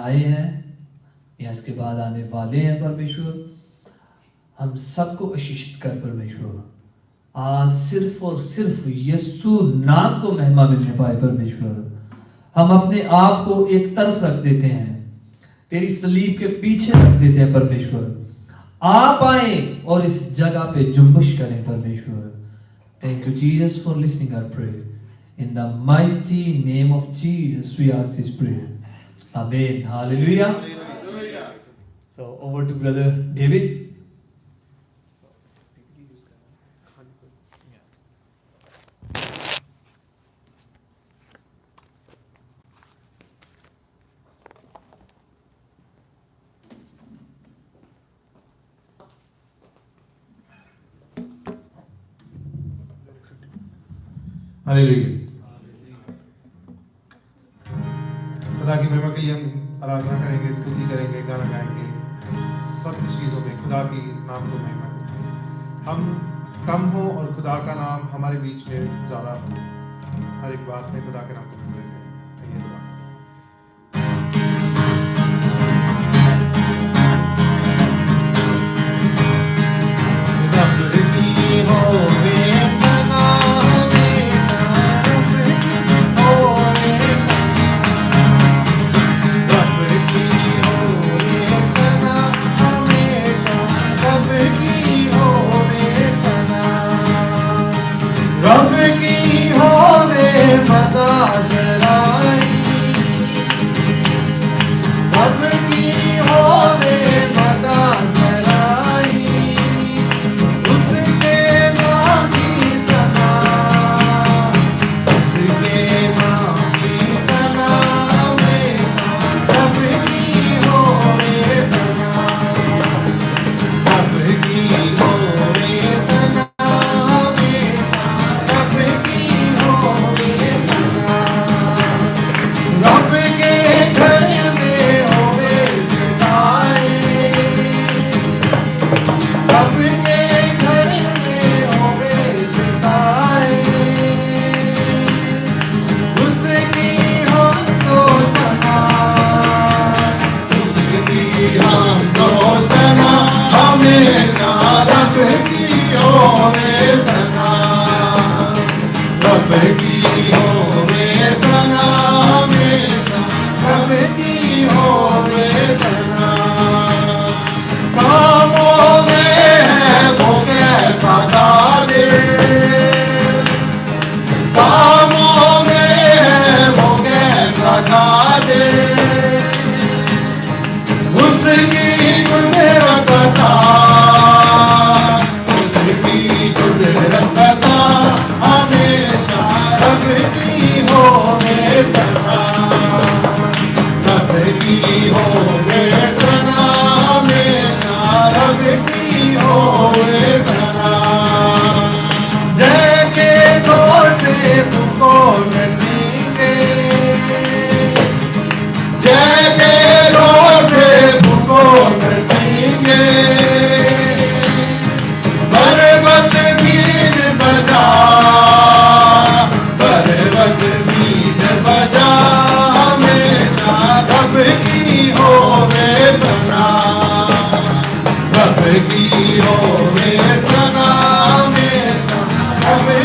आए हैं या इसके बाद आने वाले हैं परमेश्वर, हम सबको आशीषित कर परमेश्वर। आज सिर्फ और सिर्फ यीशु नाम को महिमा मिलने पाए परमेश्वर। हम अपने आप को एक तरफ रख देते हैं, तेरी सलीब के पीछे रख देते हैं परमेश्वर। आप आए और इस जगह पे जुम्बिश करें परमेश्वर। Thank you Jesus for listening our prayer. In the mighty name of Jesus we ask this prayer. आमीन। Hallelujah. So over to brother David. Hallelujah. खुदा की महिमा के लिए हम आराधना करेंगे, स्तुति करेंगे, गाना गाएंगे, सब चीज़ों में खुदा की नाम को महिमा दें। हम कम हो और खुदा का नाम हमारे बीच में ज़्यादा हो, हर एक बात में खुदा के नाम को महिमा दें। आइए दुआ।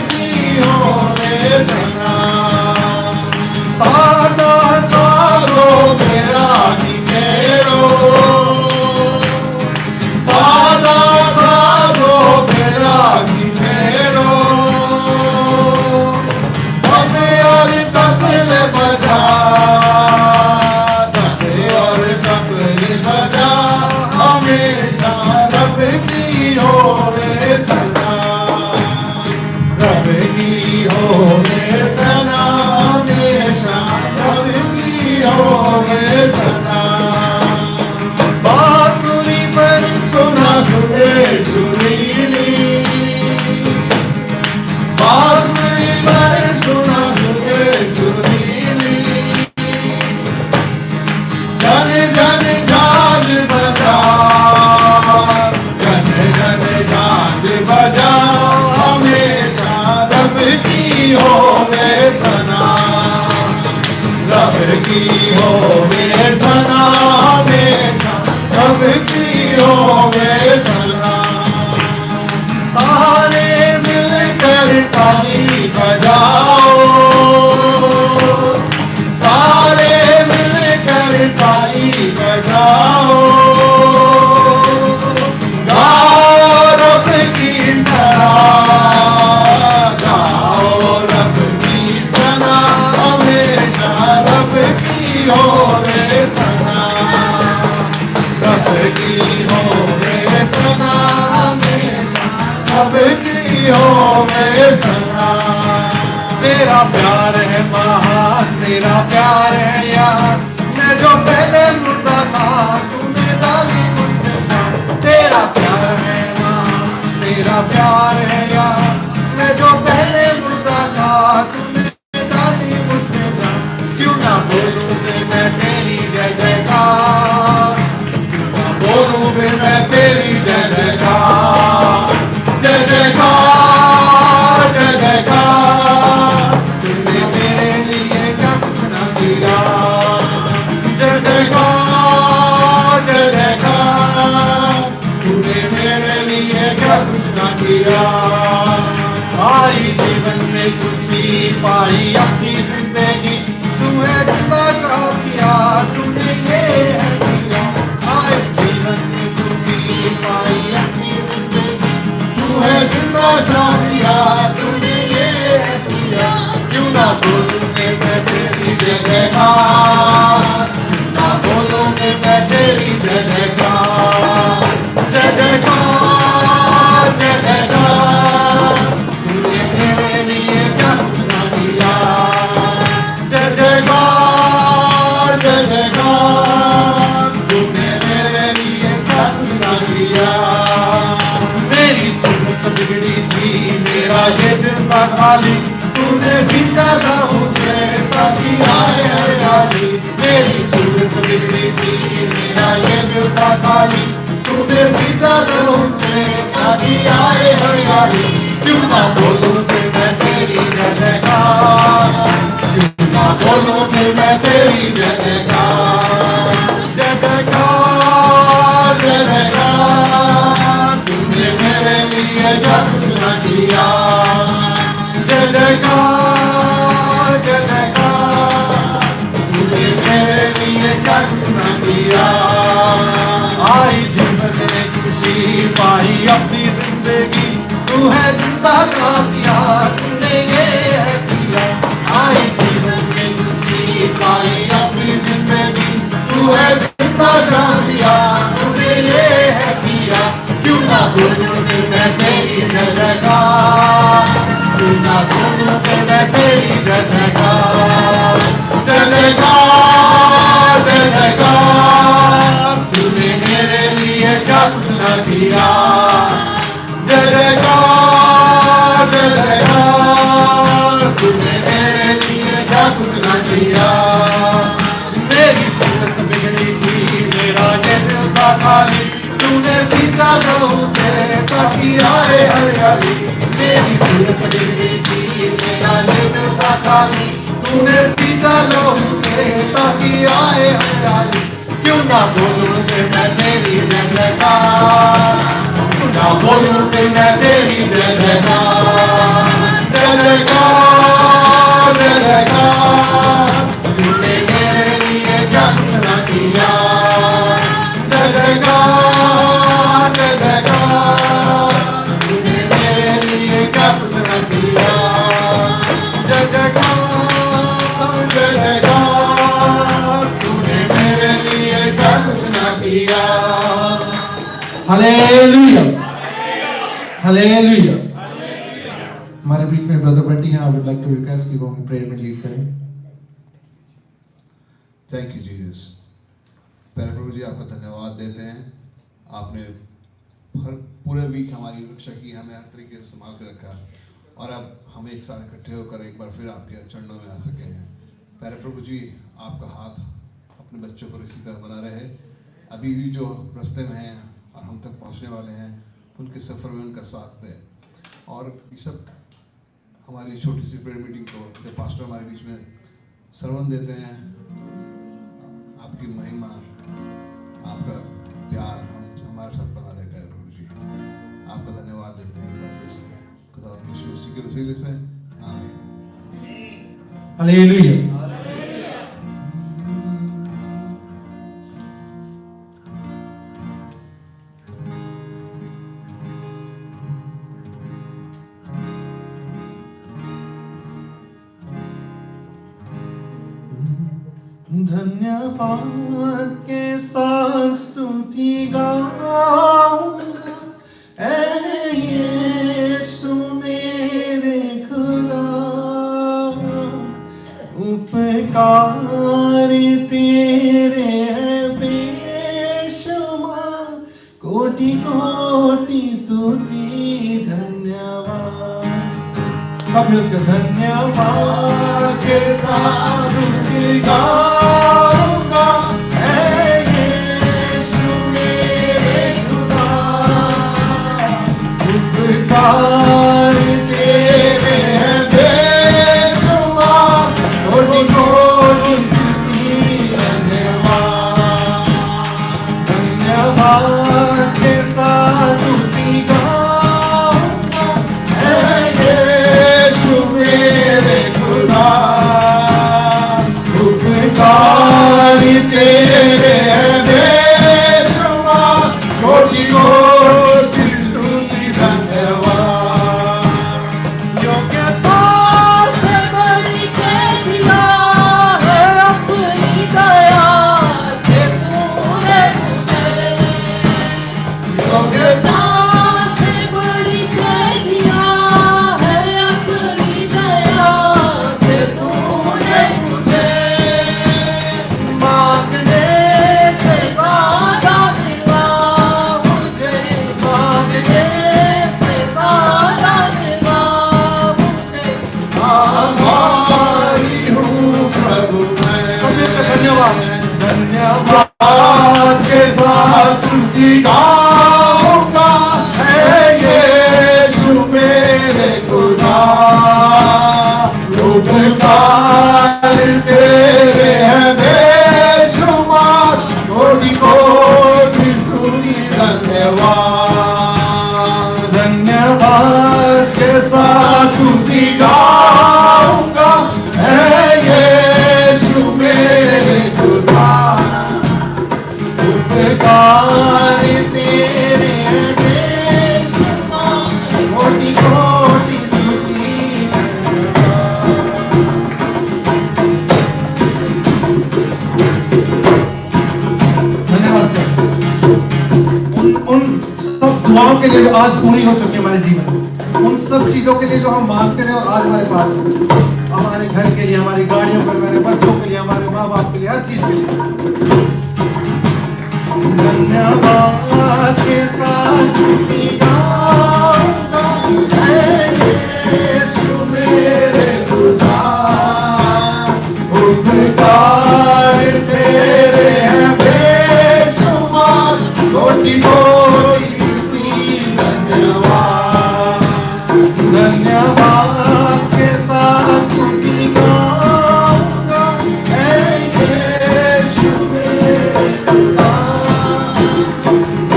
की हो रे सना। होवे सलाम। सारे मिलकर ताली बजाओ, सारे मिलकर ताली बजाओ, गाओ रब की सलाह, गाओ रब की सलाह, हमेशा रब की होवे सलाह, रब की होवे सलाह, हमेशा रब की होवे सलाह। तेरा प्यार है महान, तेरा प्यार है यार, मैं जो पहले मुर्दा था तूने डाली मुझे जान। तेरा प्यार है महान, तेरा प्यार है यार, मैं जो पहले मुर्दा था तूने डाली मुझे जान। क्यों ना बोलूं फिर मैं तेरी जय जयकार, क्यों ना बोलूं फिर मैं तेरी जय जयकार, जय जयकार, जय जयकार। तूने मेरे लिए क्या कुछ ना किया, जय जयकार, जय जयकार। तूने मेरे लिए क्या कुछ ना किया। आई जीवन में खुशी पाई अपनी जिंदगी, तूने जिंदा चाह किया, तूने ये है किया। आई जीवन में खुशी पाई अपनी जिंदगी, तूने जिंदा चाह किया, तूने ये है किया। क्यों ना बोलूं कि मैं तेरी जय जयकार, ना बोलूं कि मैं तेरी जय जयकार, जय जयकार, जय जयकार। तूने मेरे लिए क्या कुछ ना किया, जय जयकार, जय जयकार। तूने मेरे लिए क्या कुछ ना किया। मेरी सूरत बिगड़ी थी, मेरा ये दिल था खाली, तूने सींचा लहू से ताकि आए हरियाली। मेरी सूरत बिगड़ी थी, मेरा ये दिल था खाली, तूने सींचा लहू से ताकि आए हरियाली। क्यों ना बोलूं फिर मैं तेरी जय जयकार, क्यों ना बोलूं फिर मैं तेरी जय जयकार, जय जयकार, जय जयकार। तूने मेरे लिए क्या कुछ ना किया, जय जयकार, जय जयकार। तूने मेरे लिए क्या कुछ ना किया। आई जीवन में खुशी पाई अपनी जिंदगी, तू है जिंदा चाह किया, तूने ये है किया। आई जीवन में खुशी पाई अपनी जिंदगी, तू है जिंदा चाह किया, तूने ये है किया। क्यों ना बोलूं फिर मैं तेरी जय जयकार, क्यों ना बोलूं फिर मैं तेरी जय जयकार, जय जयकार, जय जयकार। तूने मेरे लिए क्या कुछ ना किया, जय जयकार, जय जयकार। तूने मेरे लिए क्या कुछ ना किया। मेरी सूरत बिगड़ी थी, मेरा ये दिल था खाली, तूने सींचा लहू से ताकि आए हरियाली। मेरी सूरत बिगड़ी थी, मेरा ये दिल था खाली, तूने सींचा लहू से ताकि आए हरियाली। क्यों ना बोलूं फिर मैं तेरी जय जयकार, क्यों ना बोलूं फिर मैं तेरी जय जयकार, जय जयकार, जय जयकार। तूने मेरे लिए क्या कुछ ना किया, जय जयकार, जय जयकार। तूने मेरे लिए क्या कुछ ना किया, जय जयकार, जय जयकार। तूने मेरे लिए क्या कुछ ना किया। Hallelujah, hallelujah. हमारे बीच में ब्रदर बंटी हैं, I would like to request कि वो हम प्रेयर में लीड करें। Thank you Jesus. प्यारे प्रभु जी, आपका धन्यवाद देते हैं। आपने हर पूरे वीक हमारी रक्षा की, हमें हर तरीके से संभाल कर रखा, और अब हम एक साथ इकट्ठे होकर एक बार फिर आपके चरणों में आ सके हैं। प्यारे प्रभु जी, आपका हाथ अपने बच्चों पर इसी तरह बना रहे। अभी भी जो रास्ते में हैं और हम तक पहुंचने वाले हैं, उनके सफ़र में उनका साथ दें। और ये सब हमारी छोटी सी प्रेयर मीटिंग को जब पास्टर हमारे बीच में सरवन देते हैं, आपकी महिमा, आपका प्यार हमारे के वसीले से आमीन। हालेलुया। धन्यवाद के साथ स्तुति गाऊंगा, ऐ यीशु मेरे खुदा। उपकार तेरे हैं बेशुमार, कोटि कोटि स्तुति धन्यवाद। सब मिलकर धन्यवाद के साथ स्तुति गाऊंगा, ऐ यीशु मेरे खुदा। उपकार तेरे हैं बेशुमार, कोटि कोटि स्तुति धन्यवाद। धन्यवाद के साथ स्तुति गाऊंगा, ऐ यीशु मेरे खुदा। उपकार तेरे हैं बेशुमार, कोटि कोटि स्तुति धन्यवाद। योग्यता से बड़ी के दिया है अपनी दया से तूने मुझे। योग्यता से बड़ी के दिया है अपनी दया से तूने मुझे। मांगने से ज्यादा मिला मुझे, मांगने से ज्यादा मिला मुझे। आभारी हूँ प्रभु मैं। धन्यवाद। धन्यवाद के साथ स्तुति गाऊंगा, ऐ यीशु मेरे खुदा। उपकार तेरे हैं बेशुमार, कोटि कोटि स्तुति धन्यवाद। धन्यवाद के साथ स्तुति गाऊंगा, ऐ यीशु मेरे खुदा। उपकार तेरे हैं बेशुमार, कोटि कोटि स्तुति धन्यवाद। उन सब दुआओं के लिए जो आज पूरी हो चुकी है हमारे जीवन में, उन सब चीजों के लिए जो हम मांगते हैं और आज हमारे पास है। हमारे घर के लिए, हमारी गाड़ियों के लिए, हमारे बच्चों के लिए, हमारे माँ बाप के लिए, हर चीज के लिए। धन्यवाद के साथ स्तुति गाऊंगा, ऐ यीशु मेरे खुदा। उपकार तेरे हैं बेशुमार, कोटि कोटि स्तुति धन्यवाद। धन्यवाद के साथ स्तुति गाऊंगा, ऐ यीशु मेरे खुदा।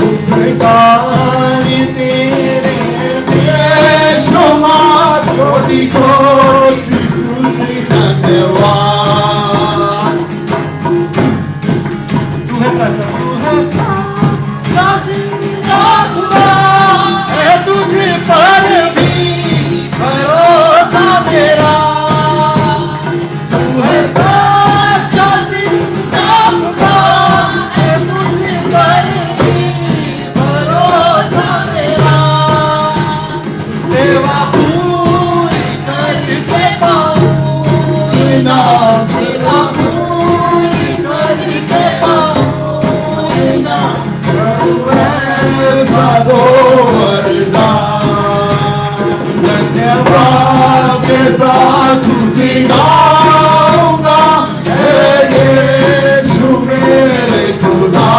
उपकार तेरे हैं बेशुमार, कोटि कोटि स्तुति धन्यवाद। तू है सच्चा, तू है सच्चा जिंदा खुदा है, तुझ पर भी भरोसा मेरा। तू है सच्चा जिंदा खुदा है, तुझ पर भी भरोसा मेरा। सेवा पूरी करके पाऊंगा, सेवा पूरी करके पाऊंगा। साधो वरदान। धन्यवाद के साथ स्तुति गाऊंगा, ऐ यीशु मेरे खुदा।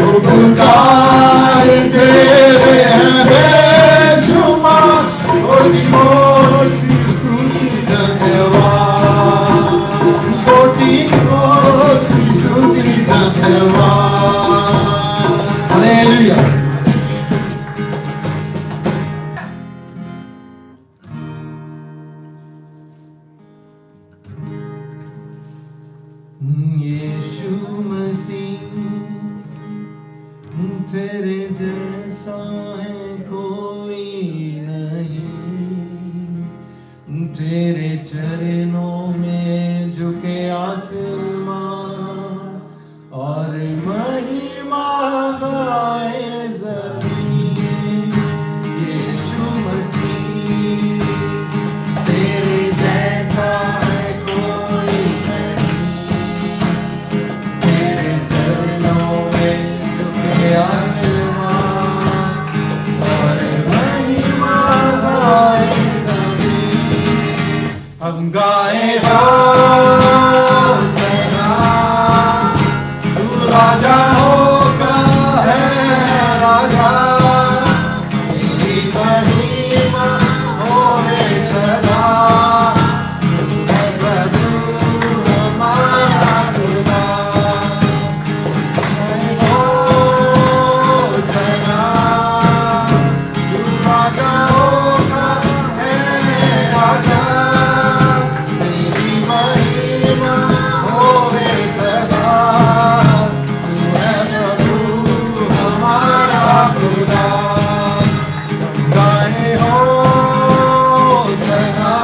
उपकार तेरे हैं बेशुमार, कोटि कोटि स्तुति धन्यवाद। कोटि कोटि स्तुति धन्यवाद। हालेलुया। राजाओं का है राजा, तेरी महिमा होवे सदा। है प्रभु हमारा खुदा, हो सदा। तू राजाओं का है राजा, तेरी महिमा होवे सदा। तू है प्रभु हमारा खुदा, गाए हो सदा।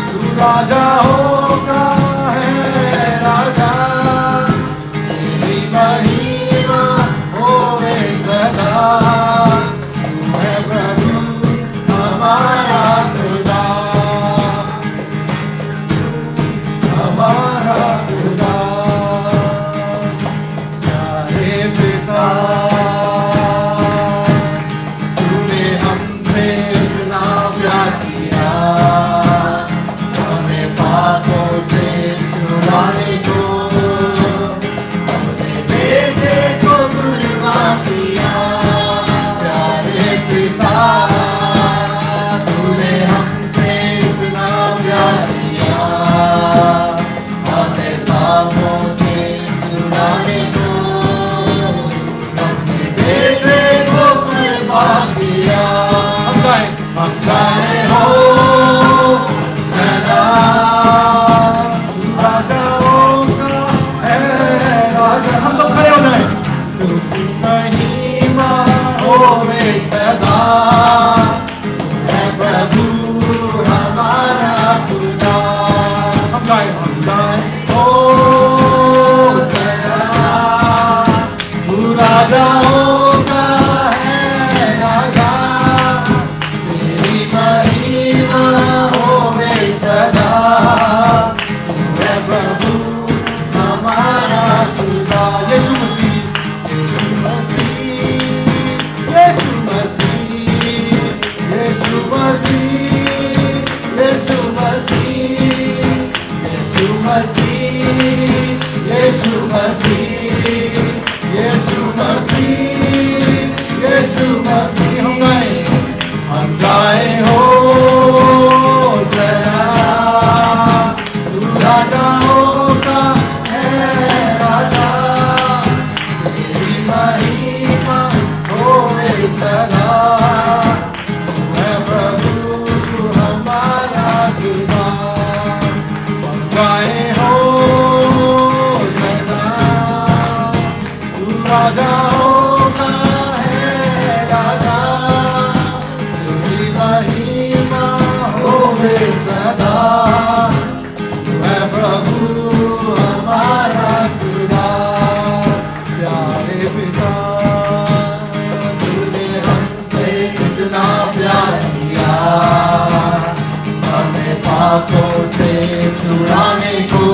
तू राजाओं का है राजा, तेरी महिमा होवे सदा। तू है प्रभु हमारा खुदा, हमारा खुदा। प्यारे पिता, तूने हमसे इतना प्यार किया, हमें पापों से छुड़ाने को अपने बेटे को कुर्बान किया। प्यारे पिता, तूने हमसे इतना प्यार किया, हमें पापों से छुड़ाने को अपने बेटे को कुर्बान किया। हम गाए हो सदा। तू राजाओं का है राजा, हम लोग खड़े हो जाए। तू महिमा होवे सदा। है प्रभु हमारा खुदा, हम गाए हो सदा। तू राजाओं का है राजा, तेरी महिमा होवे सदा। तू है प्रभु हमारा खुदा। यीशु मसीह, यीशु मसीह, यीशु मसीह, यीशु मसीह, यीशु मसीह, यीशु मसीह, यीशु मसीह, यीशु मसीह। हम गाए हो सदा। तू राजाओं का है राजा, तेरी महिमा होवे सदा। तू है प्रभु हमारा खुदा, हम गाए हो सदा। तू राजाओं का है राजा, तेरी महिमा होवे सदा। तू है प्रभु हमारा खुदा। प्यारे पिता, तूने हमसे इतना प्यार किया, हमें पापों से छुड़ाने को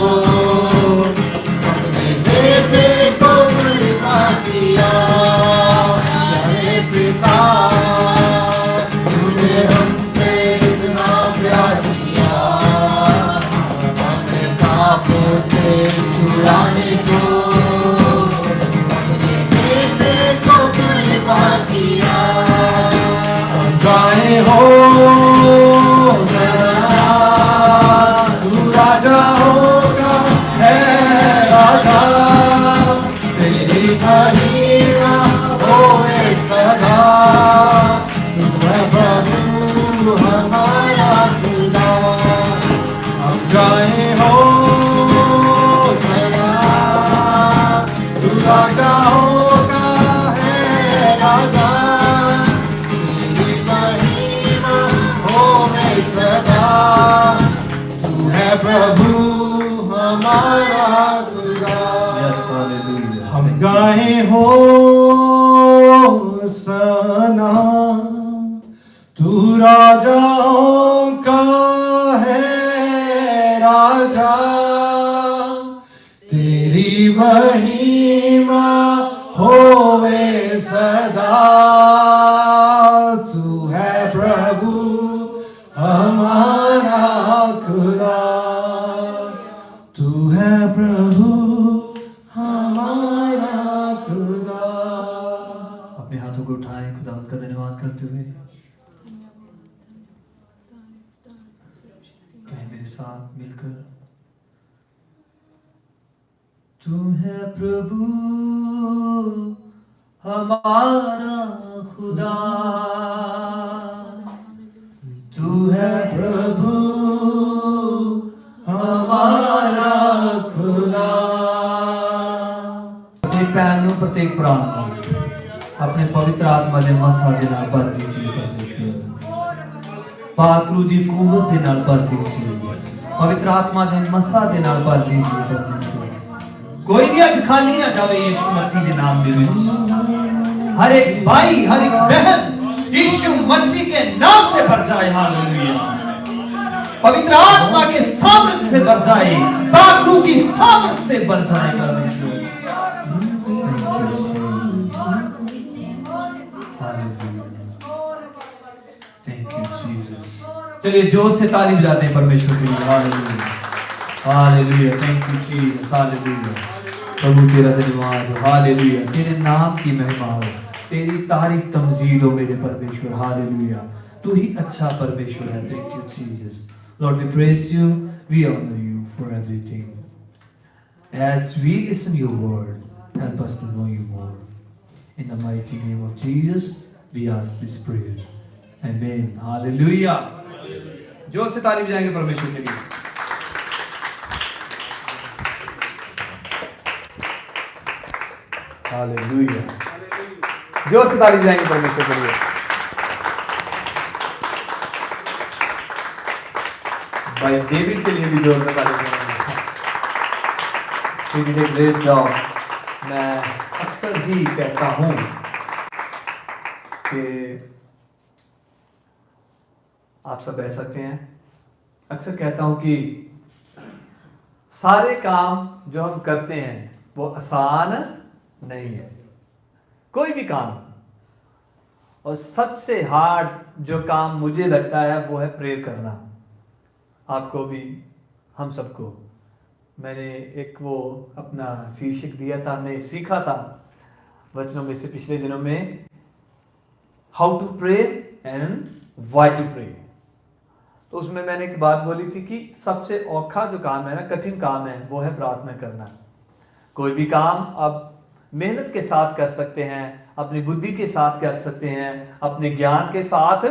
अपने बेटे को कुर्बान किया। प्यारे पिता, तूने हमसे इतना प्यार किया, हमें पापों से छुड़ाने को अपने बेटे को कुर्बान किया। हम गाए हो सदा। तू राजाओं का है राजा, तेरी महिमा होवे सदा। तू है प्रभु हमारा खुदा, हम गाए हो सदा। तू राजाओं का है राजा, तेरी महिमा होवे सदा। तू है प्रभु हमारा खुदा। हम गाए हो सना। तू राजाओं का है राजा, तेरी महिमा होवे सदा। तू है प्रभु हमारा खुदा, तू है प्रभु हमारा धन्यवाद करते हुए कहें मेरे साथ मिलकर, तू है प्रभु हमारा खुदा, तू है प्रभु हमारा खुदा। प्रत्येक भैन नूं प्रत्येक भरा नूं अपने पवित्र आत्मा दे मसा दे नाल भर दीजिए परमेश्वर, पाक रूह दी कुवत दे नाल भर दीजिए, पवित्र आत्मा दे मसा दे नाल भर दीजिए परमेश्वर। कोई भी अज खाली ना जावे यीशु मसीह के नाम दे विच। हर एक भाई हर एक बहन यीशु मसीह के नाम से भर जाए। हालेलुया। पवित्र आत्मा के सामर्थ से भर जाए, पाक रूह की सामर्थ से भर जाए परमेश्वर। Thank you Jesus. चलिए जोर से ताली बजाते हैं परमेश्वर के लिए। Hallelujah hallelujah. Thank you Jesus. Hallelujah. प्रभु तेरा धन्यवाद हो। हालेलुया। तेरे नाम की महिमा हो, तेरी तारीफ तमजीद हो मेरे परमेश्वर। हालेलुया। तू ही अच्छा परमेश्वर है। Thank you Jesus. Lord, we praise you, we honor you for everything. As we listen your word, help us to know you more. In the mighty name of Jesus, we ask this prayer. Amen. Hallelujah. जोर से ताली बजाएंगे परमेश्वर के लिए। Hallelujah. जोर से ताली बजाएंगे परमेश्वर के लिए। भाई डेविड के लिए भी जोर से ताली बजाएंगे। He did a great job. मैं अक्सर ही कहता हूँ कि आप सब रह सकते हैं। अक्सर कहता हूँ कि सारे काम जो हम करते हैं वो आसान नहीं है, कोई भी काम। और सबसे हार्ड जो काम मुझे लगता है वो है प्रेयर करना। आपको भी, हम सबको। मैंने एक वो अपना शीर्षक दिया था, हमने सीखा था वचनों में से पिछले दिनों में, how to pray and why to pray. तो उसमें मैंने एक बात बोली थी कि सबसे औखा जो काम है ना, कठिन काम है, वो है प्रार्थना करना। कोई भी काम आप मेहनत के साथ कर सकते हैं, अपनी बुद्धि के साथ कर सकते हैं, अपने ज्ञान के साथ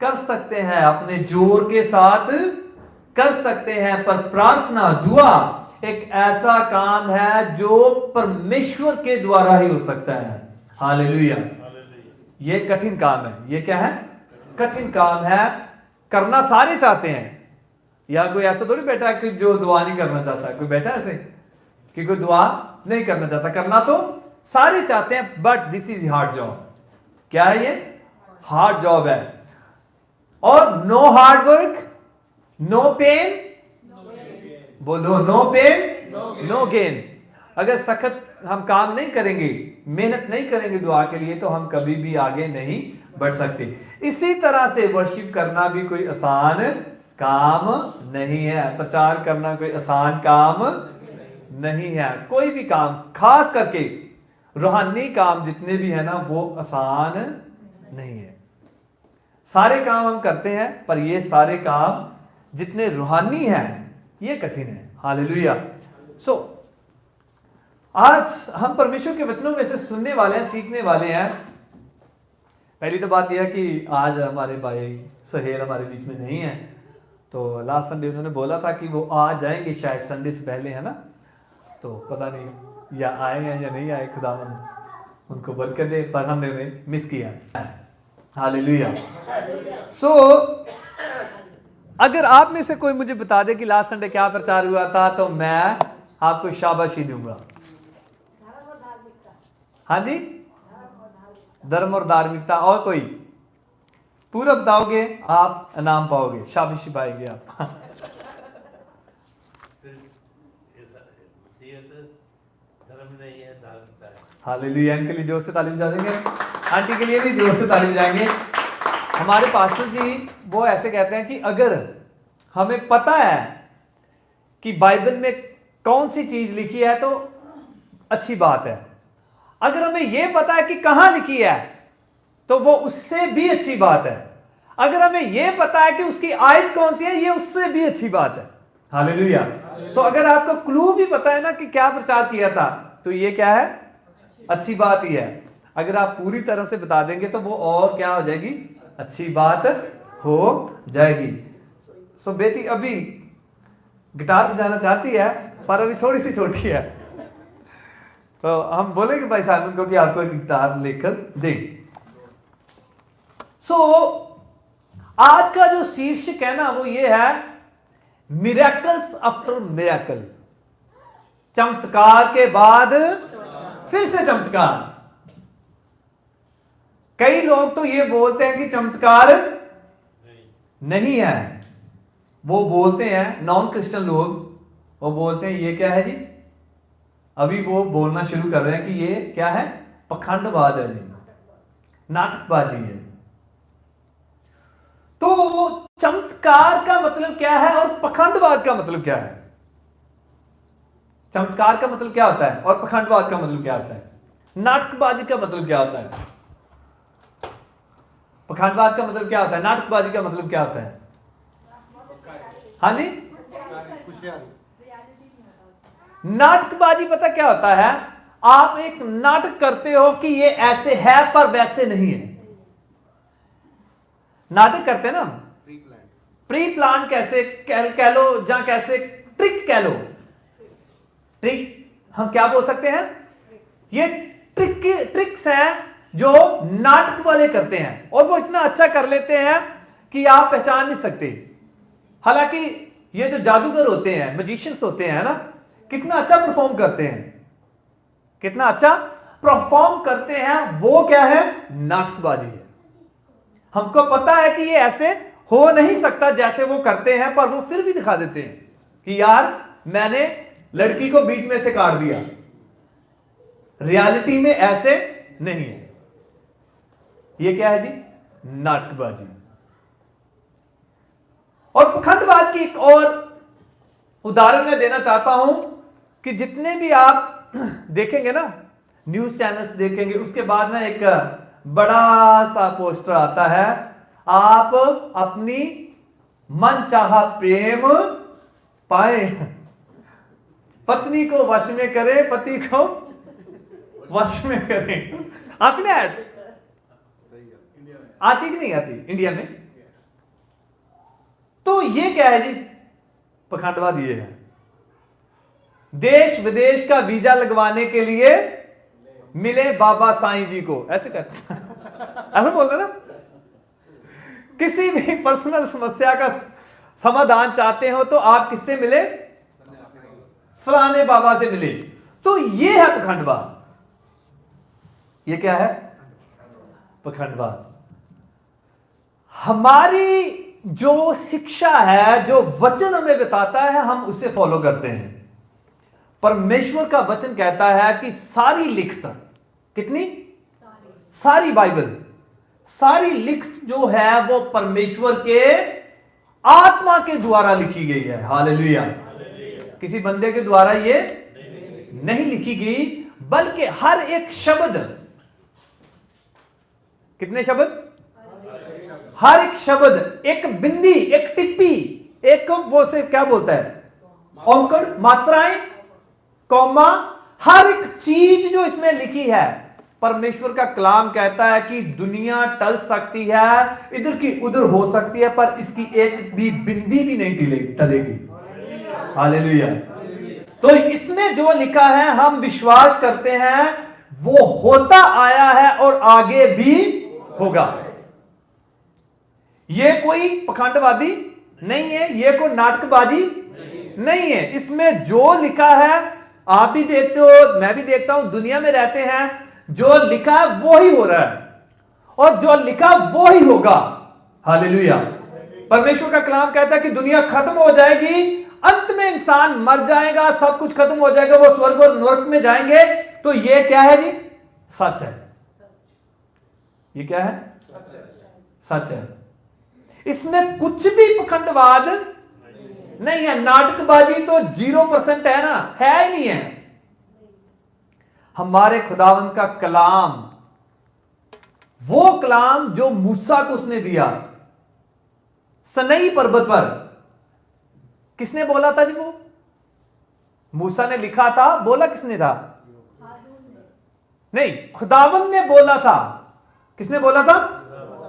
कर सकते हैं, अपने जोर के साथ कर सकते हैं, पर प्रार्थना दुआ एक ऐसा काम है जो परमेश्वर के द्वारा ही हो सकता है। हालेलुया। ये कठिन काम है। ये क्या है? कठिन काम है। करना सारे चाहते हैं। या कोई ऐसा थोड़ी बैठा है कि जो दुआ नहीं करना चाहता। कोई बैठा है ऐसे कि कोई दुआ नहीं करना चाहता? करना तो सारे चाहते हैं, but this is hard job. क्या है ये? हार्ड जॉब है। और no hard work no pain, बोलो नो पेन नो गेन। अगर सख्त हम काम नहीं करेंगे, मेहनत नहीं करेंगे दुआ के लिए, तो हम कभी भी आगे नहीं बढ़ सकते। इसी तरह से वर्शिप करना भी कोई आसान काम नहीं है। प्रचार करना कोई आसान काम नहीं है। कोई भी काम, खास करके रूहानी काम जितने भी है ना, वो आसान नहीं है। सारे काम हम करते हैं, पर ये सारे काम जितने रूहानी हैं ये कठिन है। हालेलुया। सो आज हम परमेश्वर के वचनों में से सुनने वाले हैं, सीखने वाले हैं। पहली तो बात यह है कि आज हमारे भाई सहेल हमारे बीच में नहीं है। तो लास्ट संडे उन्होंने बोला था कि वो आ जाएंगे शायद संडे से पहले, है ना। तो पता नहीं या आए हैं या नहीं आए, खुदावन उनको बरकत दे, पर हमने मिस किया। हालेलुया। सो अगर आप में से कोई मुझे बता दे कि लास्ट संडे क्या प्रचार हुआ था, तो मैं आपको शाबाशी दूंगा। हाँ जी, धर्म और धार्मिकता। और कोई पूरा बताओगे आप इनाम पाओगे, शाबाशी पाएंगे आप। हालेलुया। इनके लिए जोर से ताली बजा देंगे। आंटी के लिए भी जोर से ताली बजाएंगे। हमारे पास्टर जी वो ऐसे कहते हैं कि अगर हमें पता है कि बाइबल में कौन सी चीज लिखी है तो अच्छी बात है। अगर हमें यह पता है कि कहां लिखी है तो वो उससे भी अच्छी बात है। अगर हमें यह पता है कि उसकी आयत कौन सी है, ये उससे भी अच्छी बात है। हालेलुया। सो अगर आपको क्लू भी पता है ना कि क्या प्रचार किया था, तो ये क्या है, अच्छी बात ही है। अगर आप पूरी तरह से बता देंगे तो वो और क्या हो जाएगी, अच्छी बात हो जाएगी। सो बेटी अभी गिटार बजाना चाहती है पर अभी थोड़ी सी छोटी है, तो हम बोलेंगे भाई साहब को कि आपको एक गिटार लेकर दे। सो आज का जो शीर्षक है ना वो ये है, मिरेकल्स आफ्टर मिरेकल, चमत्कार के बाद फिर से चमत्कार। कई लोग तो ये बोलते हैं कि चमत्कार नहीं है, वो बोलते हैं, नॉन क्रिश्चियन लोग वो बोलते हैं ये क्या है जी, अभी वो बोलना शुरू कर रहे हैं कि ये क्या है, पखंडवाद है जी, नाटकबाजी है। तो चमत्कार का मतलब क्या है और पखंडवाद का मतलब क्या है? चमत्कार का मतलब क्या होता है और पखंडवाद का मतलब क्या होता है? नाटकबाजी का मतलब क्या होता है? पखंडवाद का मतलब क्या होता है? नाटकबाजी का मतलब क्या होता है? हाँ जी, नाटकबाजी पता क्या होता है? आप एक नाटक करते हो कि ये ऐसे है पर वैसे नहीं है। नाटक करते हैं ना, प्री प्लान कैसे कह लो, या कैसे ट्रिक कह लो। ट्रिक हम क्या बोल सकते हैं? ये ट्रिक्स हैं जो नाटक वाले करते हैं, और वो इतना अच्छा कर लेते हैं कि आप पहचान नहीं सकते। हालांकि ये जो जादूगर होते हैं, मैजिशियंस होते हैं ना, कितना अच्छा परफॉर्म करते हैं, कितना अच्छा परफॉर्म करते हैं। वो क्या है? नाटकबाजी है। हमको पता है कि ये ऐसे हो नहीं सकता जैसे वो करते हैं, पर वो फिर भी दिखा देते हैं कि यार मैंने लड़की को बीच में से काट दिया। रियलिटी में ऐसे नहीं है। ये क्या है जी? नाटकबाजी। और पखंडवाद की एक और उदाहरण मैं देना चाहता हूं कि जितने भी आप देखेंगे ना, न्यूज चैनल्स देखेंगे, उसके बाद ना एक बड़ा सा पोस्टर आता है, आप अपनी मनचाहा प्रेम पाए, पत्नी को वश में करें, पति को वश में करें। आती ना ऐड? आती कि नहीं आती इंडिया में? तो ये क्या है जी? पखंडवाद ये है। देश विदेश का वीजा लगवाने के लिए मिले बाबा साईं जी को, ऐसे कहते ऐसा बोलते ना। किसी भी पर्सनल समस्या का समाधान चाहते हो तो आप किससे मिले? फलाने बाबा से मिले। तो ये है पखंडवाद। ये क्या है? पखंडवाद। हमारी जो शिक्षा है, जो वचन हमें बताता है, हम उसे फॉलो करते हैं। परमेश्वर का वचन कहता है कि सारी लिखत, कितनी? सारी बाइबल, सारी लिखत जो है वो परमेश्वर के आत्मा के द्वारा लिखी गई है। हालेलुया। किसी बंदे के द्वारा ये नहीं लिखी गई, बल्कि हर एक शब्द, कितने शब्द? हर एक शब्द, एक बिंदी, एक टिप्पी, एक वो से क्या बोलता है, औंकड़, मात्राएं, कौमा, हर एक चीज जो इसमें लिखी है, परमेश्वर का कलाम कहता है कि दुनिया टल सकती है, इधर की उधर हो सकती है, पर इसकी एक भी बिंदी भी नहीं टलेगी। हालेलुया। तो इसमें जो लिखा है हम विश्वास करते हैं, वो होता आया है और आगे भी होगा। ये कोई पखंडवादी नहीं है, ये कोई नाटकबाजी नहीं है। इसमें जो लिखा है, आप भी देखते हो, मैं भी देखता हूं, दुनिया में रहते हैं, जो लिखा है वो ही हो रहा है, और जो लिखा वो ही होगा। हालेलुया। परमेश्वर का कलाम कहता है कि दुनिया खत्म हो जाएगी, अंत में इंसान मर जाएगा, सब कुछ खत्म हो जाएगा, वो स्वर्ग और नरक में जाएंगे। तो ये क्या है जी? सच है। ये क्या है? सच है। इसमें कुछ भी पखंडवाद नहीं है। नाटकबाजी तो 0% है ना, है ही नहीं है। हमारे खुदावंद का कलाम वो कलाम जो मूसा को उसने दिया सनई पर्वत पर, किसने बोला था जी? वो मूसा ने लिखा था, बोला किसने था? नहीं, खुदावन ने बोला था। किसने बोला था?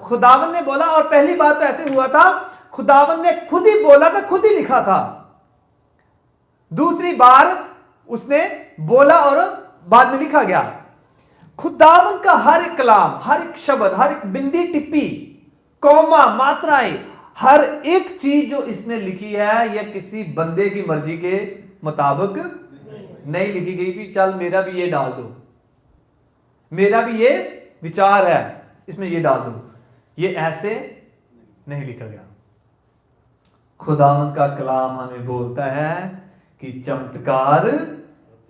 खुदावन ने बोला। और पहली बात ऐसे हुआ था, खुदावन ने खुद ही बोला था, खुद ही लिखा था। दूसरी बार उसने बोला और बाद में लिखा गया। खुदावन का हर एक कलाम, हर एक शब्द, हर एक बिंदी टिप्पी, कौमा, मात्राएं, हर एक चीज जो इसने लिखी है यह किसी बंदे की मर्जी के मुताबिक नहीं लिखी गई कि चल मेरा भी ये डाल दो, मेरा भी ये विचार है इसमें ये डाल दो। ये ऐसे नहीं लिखा गया। खुदावन का कलाम हमें बोलता है कि चमत्कार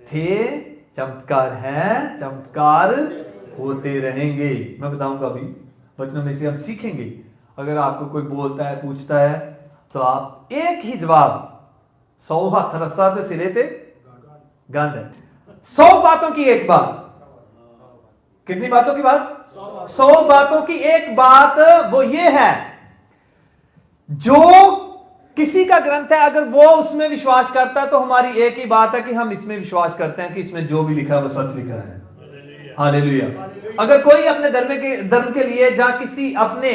थे, चमत्कार हैं, चमत्कार होते रहेंगे। मैं बताऊंगा अभी वचनों में से हम सीखेंगे। अगर आपको कोई बोलता है, पूछता है, तो आप एक ही जवाब, 100 हाथ रस्सा ते सिरे ते गंद है। 100 बातों की एक बात। कितनी बातों की बात? 100 बातों की एक बात वो ये है, जो किसी का ग्रंथ है अगर वो उसमें विश्वास करता है तो हमारी एक ही बात है कि हम इसमें विश्वास करते हैं कि इसमें जो भी लिखा है वो सच लिखा है। हालेलुया। अगर कोई अपने धर्म के लिए या किसी अपने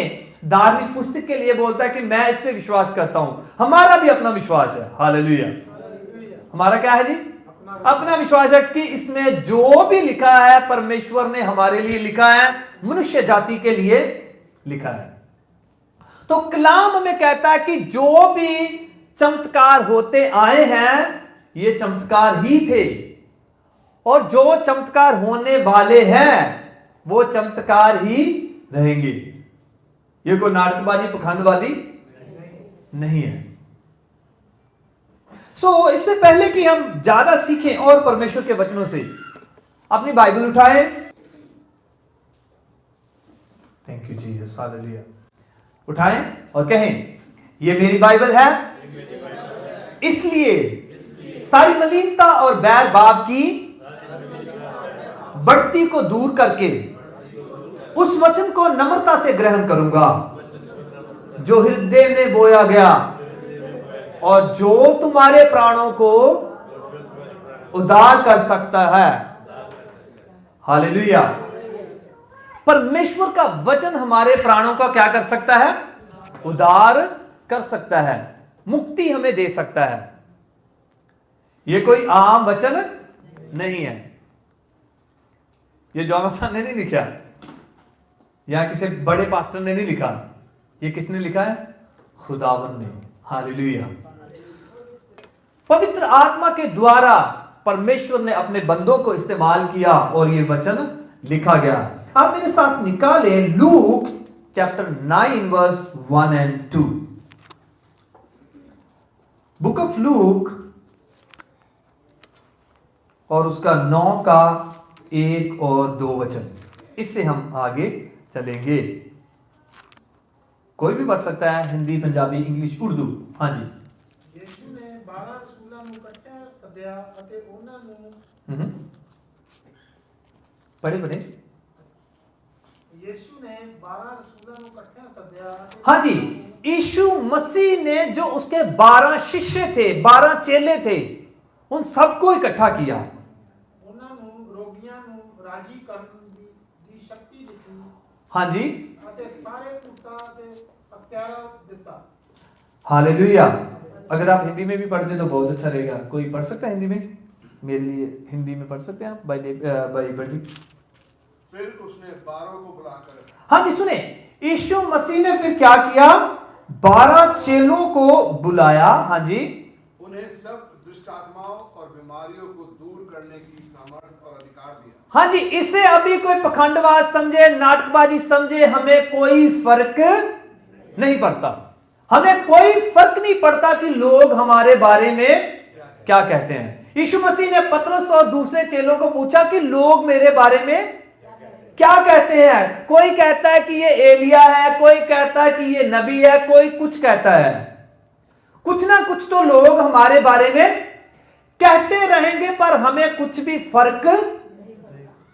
धार्मिक पुस्तक के लिए बोलता है कि मैं इस पे विश्वास करता हूं, हमारा भी अपना विश्वास है। हालेलुया। हमारा क्या है जी? अपना विश्वास है कि इसमें जो भी लिखा है परमेश्वर ने हमारे लिए लिखा है, मनुष्य जाति के लिए लिखा है। तो कलाम में कहता है कि जो भी चमत्कार होते आए हैं ये चमत्कार ही थे, और जो चमत्कार होने वाले हैं वो चमत्कार ही रहेंगे। ये कोई नाटकबाजी, पखंडवादी नहीं है। इससे पहले कि हम ज्यादा सीखें और परमेश्वर के वचनों से, अपनी बाइबल उठाएं। Thank you Jesus, hallelujah. उठाएं और कहें, ये मेरी बाइबल है, इसलिए सारी मलिनता और बैर बाप की बढ़ती को दूर करके उस वचन को नम्रता से ग्रहण करूंगा जो हृदय में बोया गया और जो तुम्हारे प्राणों को उद्धार कर सकता है। हालेलुया। परमेश्वर का वचन हमारे प्राणों का क्या कर सकता है? उद्धार कर सकता है, मुक्ति हमें दे सकता है। यह कोई आम वचन नहीं है। ये जोनाथन ने नहीं लिखा, या किसी बड़े पास्टर ने नहीं लिखा। ये किसने लिखा है? खुदावन ने। हालेलुया। पवित्र आत्मा के द्वारा परमेश्वर ने अपने बंदों को इस्तेमाल किया और ये वचन लिखा गया। आप मेरे साथ निकाले Luke chapter 9 verse 1 and 2। Book of Luke और उसका 9 का 1 और 2 वचन। इससे हम आगे चलेंगे। कोई भी पढ़ सकता है, हिंदी, पंजाबी, इंग्लिश, उर्दू। हाँ जी। यीशु ने 12 रसूलां ਨੂੰ ਇਕੱਠਿਆਂ ਸੱਦਿਆ ਅਤੇ ਉਹਨਾਂ ਨੂੰ पढ़े यीशु ने 12 रसूलां ਨੂੰ ਇਕੱਠਿਆਂ ਸੱਦਿਆ। हाँ जी। यीशु मसीह ने जो उसके 12 शिष्य थे, 12 चेले थे, उन सबको इकट्ठा किया। ਉਹਨਾਂ ਨੂੰ ਰੋਗੀਆਂ ਨੂੰ ਰਾਜੀ ਕਰਨ ਦੀ ਸ਼ਕਤੀ ਦਿੱਤੀ हाँ जी। ਅਤੇ ਸਾਰੇ ਭੂਤਾਂ ਤੇ ਹਥਿਆਰਾਂ ਦਿੱਤਾ। हालेलुया। अगर आप हिंदी में भी पढ़ते तो बहुत अच्छा रहेगा। कोई पढ़ सकता है हिंदी में? मेरे लिए हिंदी में पढ़ सकते हैं आप? बाइबल। फिर उसने 12 को बुलाकर, हाँ जी, सुने। यीशु मसीह ने फिर क्या किया? 12 चेलों को बुलाया। हाँ जी। उन्हें सब दुष्ट आत्माओं और बीमारियों को दूर करने की सामर्थ और अधिकार दिया। हाँ जी। इसे अभी कोई पखंडवाद समझे, नाटकबाजी समझे, हमें कोई फर्क नहीं पड़ता। हमें कोई फर्क नहीं पड़ता कि लोग हमारे बारे में क्या कहते हैं। यीशु मसीह ने पतरस और दूसरे चेलों को पूछा कि लोग मेरे बारे में क्या कहते हैं। कोई कहता है कि ये एलिया है, कोई कहता है कि ये नबी है, कोई कुछ कहता है। कुछ ना कुछ तो लोग हमारे बारे में कहते रहेंगे, पर हमें कुछ भी फर्क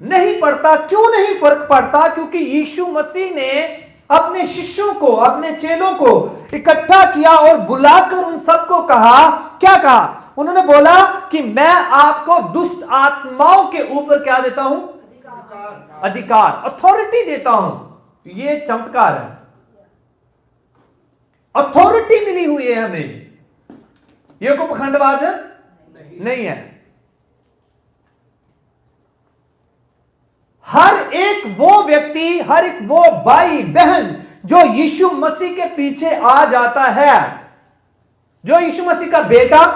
नहीं पड़ता। क्यों नहीं फर्क पड़ता? क्योंकि यीशु मसीह ने अपने शिष्यों को, अपने चेलों को इकट्ठा किया और बुलाकर उन सबको कहा, क्या कहा? उन्होंने बोला कि मैं आपको दुष्ट आत्माओं के ऊपर क्या देता हूं? अधिकार, अथॉरिटी देता हूं। ये चमत्कार है, अथॉरिटी मिली हुई है हमें। ये कोई पखंडवाद नहीं है। हर एक वो व्यक्ति, हर एक वो भाई बहन जो यीशु मसीह के पीछे आ जाता है, जो यीशु मसीह का बेटा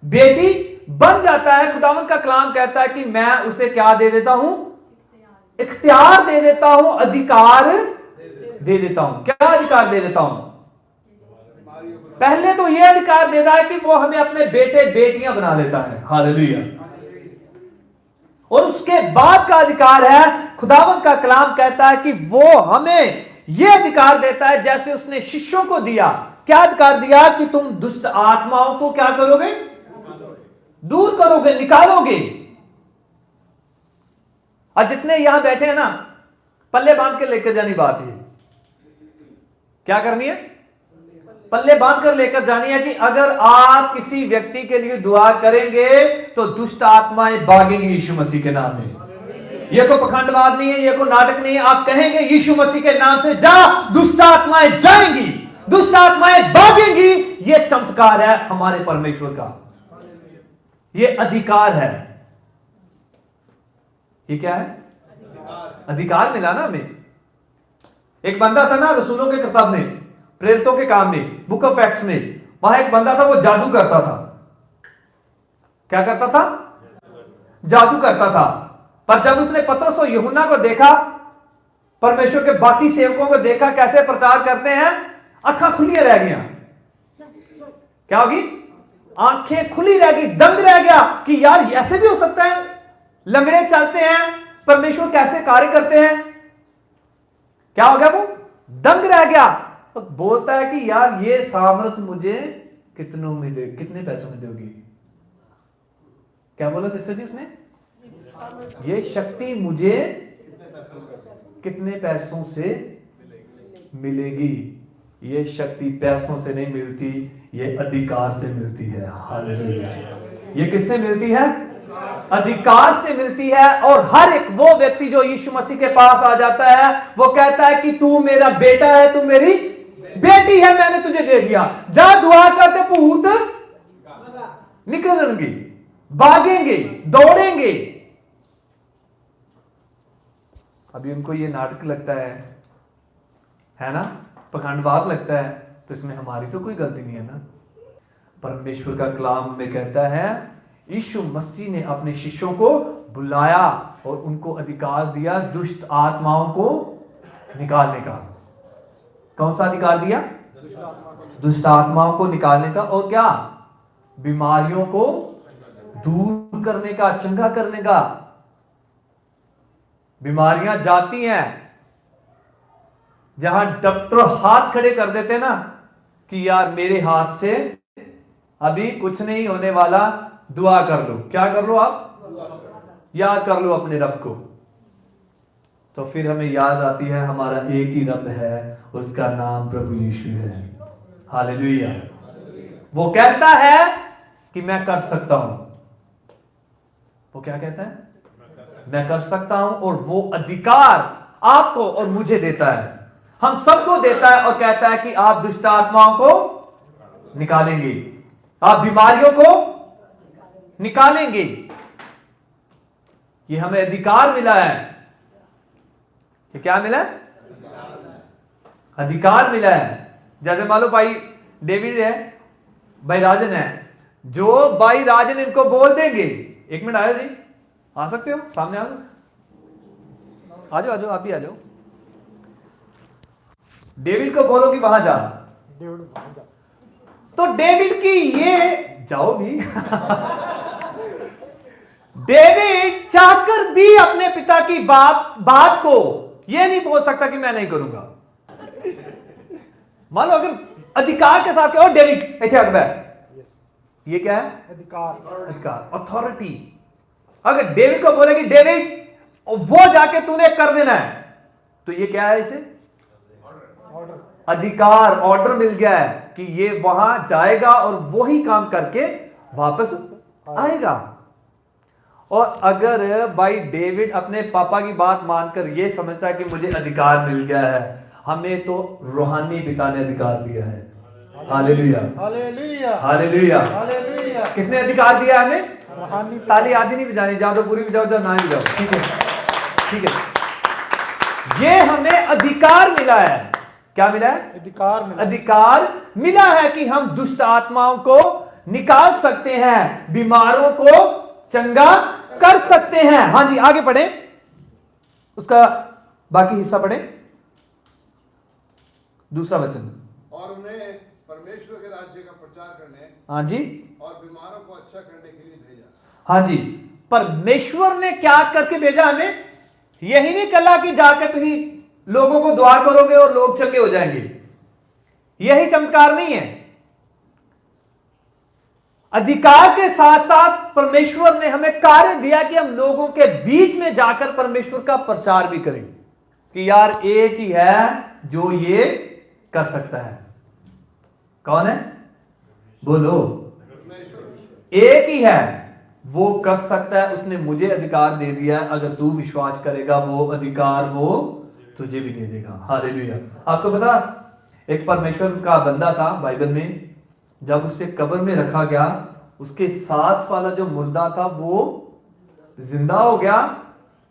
बेटी बन जाता है, खुदावंद का कलाम कहता है कि मैं उसे क्या दे देता हूं? इख्तियार दे देता हूं, अधिकार दे देता हूं। क्या अधिकार दे देता हूं? पहले तो यह अधिकार देता है कि वो हमें अपने बेटे बेटियां बना लेता है। हालेलुया। और उसके बाद का अधिकार है, खुदावंद का कलाम कहता है कि वो हमें यह अधिकार देता है जैसे उसने शिष्यों को दिया। क्या अधिकार दिया? कि तुम दुष्ट आत्माओं को क्या करोगे? दूर करोगे, निकालोगे। और जितने यहां बैठे हैं ना, पल्ले बांध के लेकर जानी बात है। क्या करनी है? पल्ले बांध कर लेकर जानी है कि अगर आप किसी व्यक्ति के लिए दुआ करेंगे तो दुष्ट आत्माएं भागेंगी यीशु मसीह के नाम में। यह कोई पखंडवाद नहीं है, यह कोई नाटक नहीं है। आप कहेंगे यीशु मसीह के नाम से जा, दुष्ट आत्माएं जाएंगी, दुष्ट आत्माएं भागेंगी। यह चमत्कार है हमारे परमेश्वर का, यह अधिकार है। ये क्या है? अधिकार मिला ना हमें। एक बंदा था ना रसूलों के किताब में, प्रेरितों के काम में, बुक ऑफ एक्ट्स में, वहां एक बंदा था, वो जादू करता था। क्या करता था? जादू करता था। पर जब उसने पतरस और यूहन्ना को देखा, परमेश्वर के बाकी सेवकों को देखा कैसे प्रचार करते हैं, आंखें खुली रह गई। क्या होगी? आंखें खुली रह गई, दंग रह गया कि यार ऐसे भी हो सकता है, लंगड़े चलते हैं, परमेश्वर कैसे कार्य करते हैं। क्या हो गया? वो दंग रह गया। तो बोलता है कि यार ये सामर्थ मुझे कितनों में दे, कितने पैसों में दोगी? क्या बोला सिस्टर जी उसने? ये शक्ति मुझे कितने पैसों से मिलेगी? ये शक्ति पैसों से नहीं मिलती, ये अधिकार से मिलती है। हालेलुया। ये किससे मिलती है? अधिकार से मिलती है। और हर एक वो व्यक्ति जो यीशु मसीह के पास आ जाता है, वो कहता है कि तू मेरा बेटा है, तू मेरी बेटी है, मैंने तुझे दे दिया। जा दुआ करते भूत निकलेंगे, भागेंगे, दौड़ेंगे। अभी उनको ये नाटक लगता है ना, पखंडवाद लगता है, तो इसमें हमारी तो कोई गलती नहीं है ना। परमेश्वर का कलाम में कहता है यीशु मसीह ने अपने शिष्यों को बुलाया और उनको अधिकार दिया दुष्ट आत्माओं को निकालने का। कौन सा अधिकार दिया? दुष्ट आत्माओं को निकालने का। और क्या? बीमारियों को दूर करने का, चंगा करने का। बीमारियां जाती हैं, जहां डॉक्टर हाथ खड़े कर देते ना कि यार मेरे हाथ से अभी कुछ नहीं होने वाला, दुआ कर लो। क्या कर लो? आप याद कर लो अपने रब को। तो फिर हमें याद आती है हमारा एक ही रब है, उसका नाम प्रभु यीशु है। हालेलुया। वो कहता है कि मैं कर सकता हूं। वो क्या कहता है? मैं कर सकता हूं। और वो अधिकार आपको और मुझे देता है, हम सबको देता है, और कहता है कि आप दुष्ट आत्माओं को निकालेंगे, आप बीमारियों को निकालेंगे। ये हमें अधिकार मिला है। ये क्या मिला है? अधिकार मिला है। जैसे मान लो भाई डेविड है, भाई राजन है, जो भाई राजन इनको बोल देंगे, एक मिनट आयो जी, आ सकते हो सामने? आ जाओ, आ जाओ, आप भी आ जाओ। डेविड को बोलो कि वहां जा, तो डेविड की ये जाओ भी डेविड चाहकर भी अपने पिता की बात को यह नहीं बोल सकता कि मैं नहीं करूंगा। मान लो अगर अधिकार के साथ, और डेविड ऐसे अकबर, ये क्या है? अधिकार, अथॉरिटी। अगर डेविड को बोले कि डेविड और वो जाके तूने कर देना है, तो ये क्या है? इसे अधिकार, ऑर्डर मिल गया है कि ये वहां जाएगा और वही काम करके वापस आएगा। और अगर भाई डेविड अपने पापा की बात मानकर ये समझता है कि मुझे अधिकार मिल गया है, हमें तो रूहानी पिता ने अधिकार दिया है। Hallelujah, hallelujah, hallelujah. हालेलुया। किसने अधिकार दिया हमें? रूहानी ताली आधी नहीं बजानी, जा तो पूरी बजाओ, जा ना ही बजाओ, ठीक है, ठीक है। ये हमें अधिकार मिला है। क्या मिला है? अधिकार मिला। अधिकार मिला है कि हम दुष्ट आत्माओं को निकाल सकते हैं, बीमारों को चंगा कर सकते हैं। हां जी, आगे पढ़े, उसका बाकी हिस्सा पढ़े, दूसरा वचन। और उन्हें परमेश्वर के राज्य का प्रचार करने हां जी, और बीमारों को अच्छा करने के लिए भेजा। हां जी, परमेश्वर ने क्या करके भेजा हमें? यही नहीं कहा कि जाकर तुम लोगों को दुआ करोगे और लोग चंगे हो जाएंगे, यही चमत्कार नहीं है। अधिकार के साथ साथ परमेश्वर ने हमें कार्य दिया कि हम लोगों के बीच में जाकर परमेश्वर का प्रचार भी करें कि यार एक ही है जो ये कर सकता है। कौन है? बोलो। एक ही है, वो कर सकता है, उसने मुझे अधिकार दे दिया है। अगर तू विश्वास करेगा वो अधिकार वो तुझे भी दे देगा। हालेलुया। आपको पता, एक परमेश्वर का बंदा था बाइबल में, जब उसे कब्र में रखा गया, उसके साथ वाला जो मुर्दा था वो जिंदा हो गया।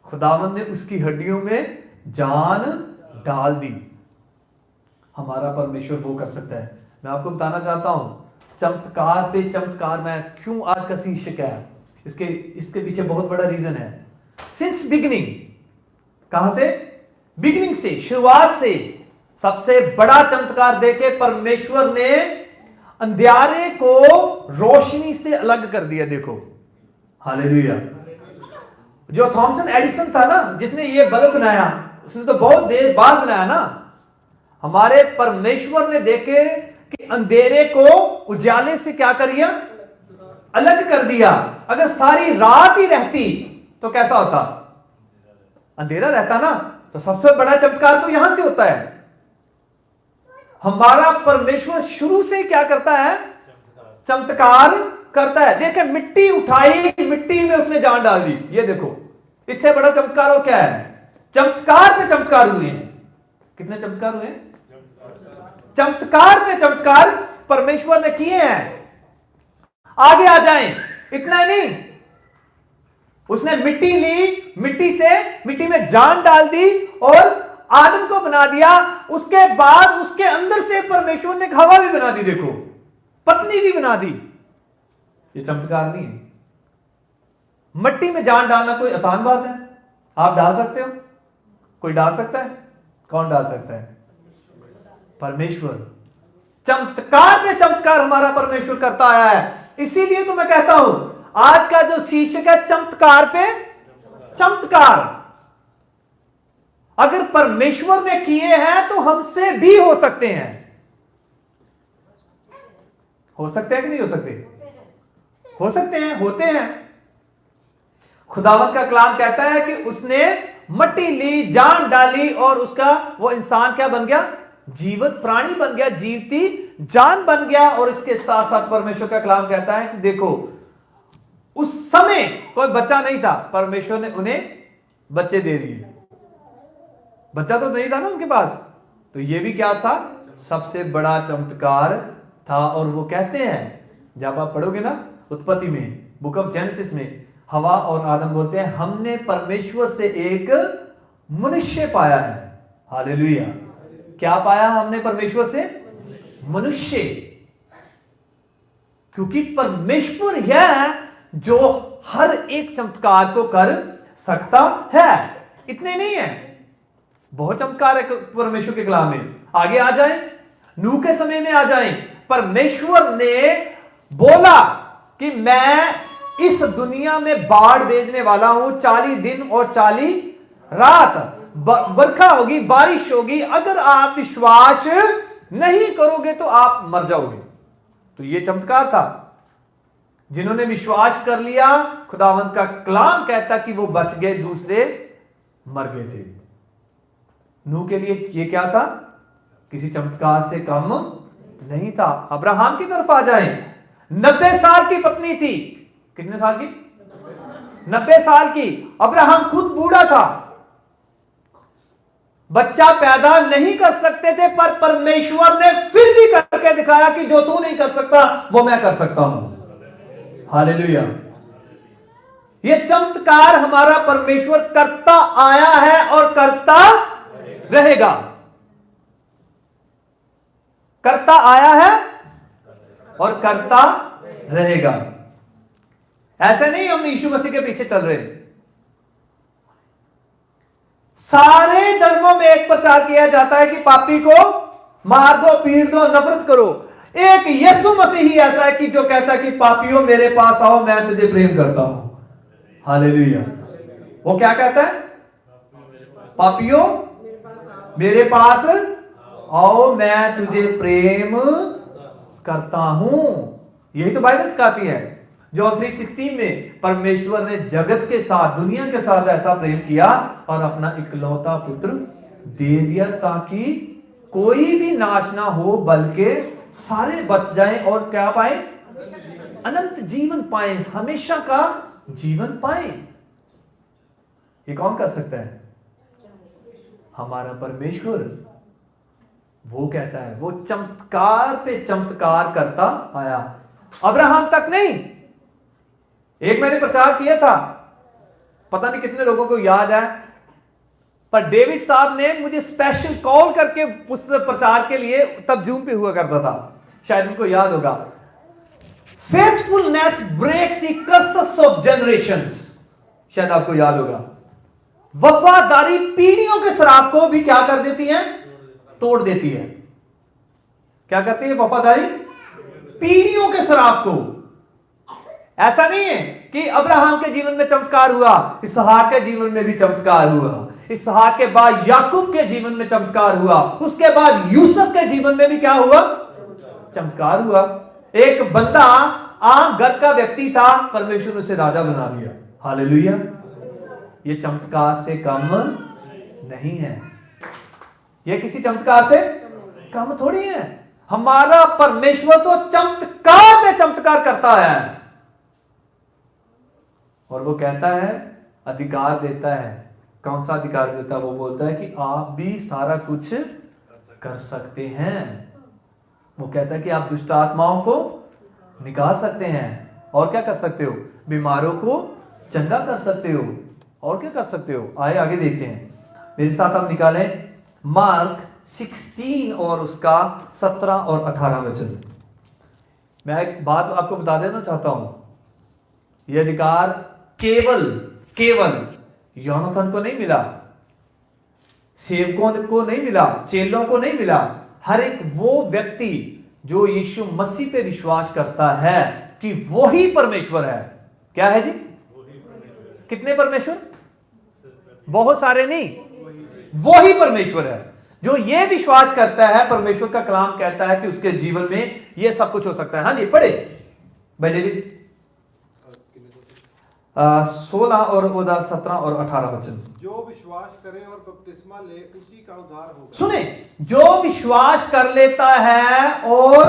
खुदावंद ने उसकी हड्डियों में जान डाल दी। हमारा परमेश्वर वो कर सकता है। मैं आपको बताना चाहता हूं, चमत्कार पे चमत्कार। मैं क्यों आज का शीर्षक है, इसके पीछे बहुत बड़ा रीजन है। सिंस बिगिनिंग, कहां से? बिगिनिंग से, शुरुआत से सबसे बड़ा चमत्कार देके परमेश्वर ने अंधियारे को रोशनी से अलग कर दिया। देखो, हालेलुया। जो थॉमसन एडिसन था ना, जिसने ये बल्ब बनाया, उसने तो बहुत देर बाद बनाया ना। हमारे परमेश्वर ने देखे कि अंधेरे को उजाले से क्या कर दिया? अलग कर दिया। अगर सारी रात ही रहती तो कैसा होता? अंधेरा रहता ना। तो सबसे बड़ा चमत्कार तो यहां से होता है। हमारा परमेश्वर शुरू से क्या करता है? चमत्कार करता है। देखे, मिट्टी उठाई, मिट्टी में उसने जान डाल दी। ये देखो, इससे बड़ा चमत्कार और क्या है? चमत्कार पे चमत्कार हुए हैं। कितने चमत्कार हुए हैं? चमत्कार पे चमत्कार परमेश्वर ने किए हैं। आगे आ जाएं, इतना ही नहीं, उसने मिट्टी ली, मिट्टी में जान डाल दी और आदम को बना दिया। उसके बाद उसके अंदर से परमेश्वर ने हवा भी बना दी। देखो, पत्नी भी बना दी। ये चमत्कार नहीं है? मिट्टी में जान डालना कोई आसान बात है? आप डाल सकते हो? कोई डाल सकता है? कौन डाल सकता है? परमेश्वर। चमत्कार पे चमत्कार हमारा परमेश्वर करता आया है। इसीलिए तो मैं कहता हूं, आज का जो शीर्षक है चमत्कार पे चमत्कार। अगर परमेश्वर ने किए हैं तो हमसे भी हो सकते हैं। हो सकते हैं कि नहीं हो सकते? हो सकते हैं, होते हैं। खुदावंत का कलाम कहता है कि उसने मट्टी ली, जान डाली और उसका वो इंसान क्या बन गया? जीवित प्राणी बन गया, जीवती जान बन गया। और इसके साथ साथ परमेश्वर का कलाम कहता है कि देखो, उस समय कोई बच्चा नहीं था, परमेश्वर ने उन्हें बच्चे दे दिए। बच्चा तो नहीं था ना उनके पास, तो ये भी क्या था? सबसे बड़ा चमत्कार था। और वो कहते हैं, जब आप पढ़ोगे ना उत्पत्ति में, बुक ऑफ जेनेसिस में, हवा और आदम बोलते हैं, हमने परमेश्वर से एक मनुष्य पाया है। हालेलुया। क्या पाया हमने परमेश्वर से? मनुष्य। क्योंकि परमेश्वर यह है जो हर एक चमत्कार को कर सकता है। इतने नहीं है, बहुत चमत्कार है परमेश्वर के कलाम में। आगे आ जाएं, नूह के समय में आ जाएं। परमेश्वर ने बोला कि मैं इस दुनिया में बाढ़ भेजने वाला हूं, 40 दिन और 40 रात बरखा होगी, बारिश होगी। अगर आप विश्वास नहीं करोगे तो आप मर जाओगे। तो यह चमत्कार था। जिन्होंने विश्वास कर लिया, खुदावंत का कलाम कहता कि वो बच गए, दूसरे मर गए थे। नूह के लिए ये क्या था? किसी चमत्कार से कम नहीं था। अब्राहम की तरफ आ जाएं, 90 साल की पत्नी थी। कितने साल की? 90 साल की। अब्राहम खुद बूढ़ा था, बच्चा पैदा नहीं कर सकते थे, पर परमेश्वर ने फिर भी करके दिखाया कि जो तू नहीं कर सकता वो मैं कर सकता हूं। हालेलुया। ये चमत्कार हमारा परमेश्वर करता आया है और करता रहेगा। करता आया है और करता रहेगा। ऐसे नहीं हम यीशु मसीह के पीछे चल रहे हैं। सारे धर्मों में एक प्रचार किया जाता है कि पापी को मार दो, पीट दो, नफरत करो। एक यीशु मसीह ही ऐसा है कि जो कहता है कि पापियों मेरे पास आओ, मैं तुझे प्रेम करता हूं। हालेलुया। वो क्या कहता है? पापियों मेरे पास आओ, मैं तुझे प्रेम करता हूं। यही तो बाइबल सिखाती है। जॉन 3:16 में परमेश्वर ने जगत के साथ, दुनिया के साथ ऐसा प्रेम किया और अपना इकलौता पुत्र दे दिया, ताकि कोई भी नाश ना हो बल्कि सारे बच जाएं और क्या पाए? अनंत जीवन पाए, हमेशा का जीवन पाए। ये कौन कर सकता है? हमारा परमेश्वर। वो कहता है, वो चमत्कार पे चमत्कार करता आया। अब्राहम तक नहीं। एक मैंने प्रचार किया था, पता नहीं कितने लोगों को याद है, पर डेविड साहब ने मुझे स्पेशल कॉल करके उस प्रचार के लिए, तब जूम पे हुआ करता था, शायद उनको याद होगा। Faithfulness breaks the curses of generations, शायद आपको याद होगा। वफादारी पीढ़ियों के श्राप को भी क्या कर देती है? तोड़ देती है। क्या करती है वफादारी? पीढ़ियों के श्राप को। ऐसा नहीं है कि अब्राहम के जीवन में चमत्कार हुआ, इसहाक के जीवन में भी चमत्कार हुआ, इसहाक के बाद याकूब के जीवन में चमत्कार हुआ, उसके बाद यूसुफ के जीवन में भी क्या हुआ? चमत्कार हुआ। एक बंदा आम घर का व्यक्ति था, परमेश्वर ने उसे राजा बना दिया। हालेलुया। ये चमत्कार से कम नहीं है। ये किसी चमत्कार से कम थोड़ी है। हमारा परमेश्वर तो चमत्कार में चमत्कार करता है, और वो कहता है, अधिकार देता है। कौन सा अधिकार देता है? वो बोलता है कि आप भी सारा कुछ कर सकते हैं। वो कहता है कि आप दुष्ट आत्माओं को निकाल सकते हैं, और क्या कर सकते हो? बीमारों को चंगा कर सकते हो, और क्या कर सकते हो? आए आगे देखते हैं। मेरे साथ आप निकालें मार्क 16 और उसका 17 और 18 वचन। मैं एक बात आपको बता देना चाहता हूं, यह अधिकार केवल योनाथन को नहीं मिला, सेवकों को नहीं मिला, चेलों को नहीं मिला। हर एक वो व्यक्ति जो यीशु मसीह पे विश्वास करता है कि वो ही परमेश्वर है। क्या है जी? कितने परमेश्वर? बहुत सारे नहीं, वो ही परमेश्वर है। जो ये विश्वास करता है, परमेश्वर का कलाम कहता है कि उसके जीवन में ये सब कुछ हो सकता है। हाँ जी, पढ़े भाई डेविड। 16 और 17 और 18 वचन। जो विश्वास करे और बपतिस्मा ले उसी का उद्धार होगा। सुने, जो विश्वास कर लेता है और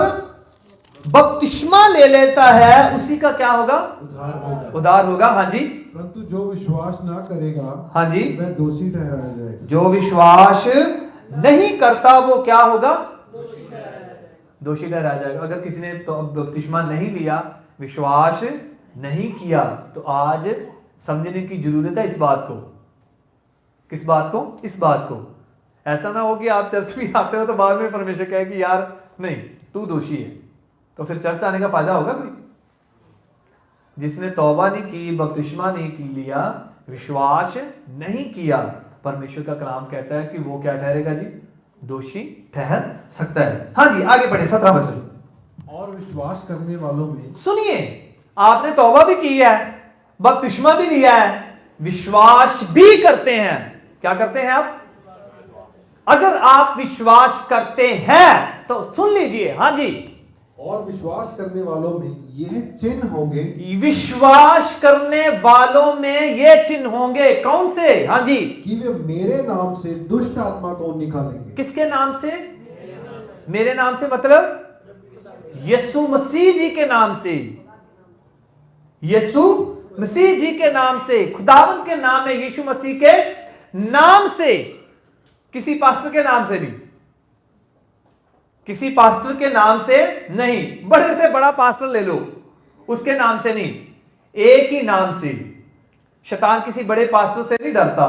बपतिस्मा ले लेता है, उसी का क्या होगा? उद्धार होगा। हाँ जी। परंतु जो विश्वास ना करेगा, हाँ जी, वह दोषी ठहराया जाएगा। जो विश्वास नहीं करता वो क्या होगा? दोषी ठहराया जाएगा। अगर किसी ने तो बपतिस्मा नहीं लिया, विश्वास नहीं किया, तो आज समझने की जरूरत है इस बात को। किस बात को? इस बात को। ऐसा ना हो कि आप चर्च भी आते हो तो बाद में परमेश्वर कहे कि यार नहीं, तू दोषी है, तो फिर चर्च आने का फायदा होगा कोई? जिसने तौबा नहीं की, बपतिस्मा नहीं लिया, विश्वास नहीं किया, परमेश्वर का कलाम कहता है कि वो क्या ठहरेगा जी? दोषी ठहर सकता है। हाँ जी, आगे पढ़े 17 वचन। और विश्वास करने वालों में, सुनिए, आपने तौबा भी की है, बपतिस्मा भी लिया है, विश्वास भी करते हैं। क्या करते हैं आप? अगर आप विश्वास करते हैं तो सुन लीजिए, हाँ जी, और विश्वास करने वालों में यह चिन्ह होंगे विश्वास करने वालों में ये चिन्ह होंगे। कौन से? हाँ जी, कि वे मेरे नाम से दुष्ट आत्मा को निकालेंगे। किसके नाम से? मेरे नाम से मतलब यीशु मसीह जी के नाम से। यीशु मसीह जी के नाम से, खुदावंद के नाम है, यीशु मसीह के नाम से, किसी पास्टर के नाम से नहीं, किसी पास्टर के नाम से नहीं, बड़े से बड़ा पास्टर ले लो उसके नाम से नहीं, एक ही नाम से। शैतान किसी बड़े पास्टर से नहीं डरता,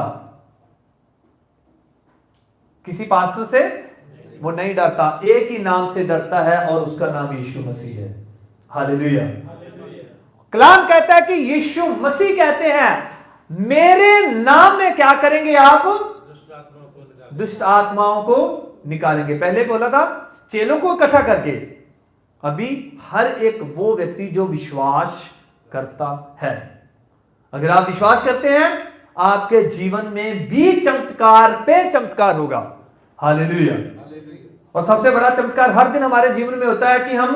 किसी पास्टर से वो नहीं डरता, एक ही नाम से डरता है और उसका नाम यीशु मसीह है। हालेलुया। कलाम कहता है कि यीशु मसीह कहते हैं मेरे नाम में क्या करेंगे आप? दुष्ट आत्माओं को निकालेंगे। पहले बोला था चेलों को इकट्ठा करके, अभी हर एक वो व्यक्ति जो विश्वास करता है। अगर आप विश्वास करते हैं आपके जीवन में भी चमत्कार पे चमत्कार होगा। हालेलुया। और सबसे बड़ा चमत्कार हर दिन हमारे जीवन में होता है कि हम,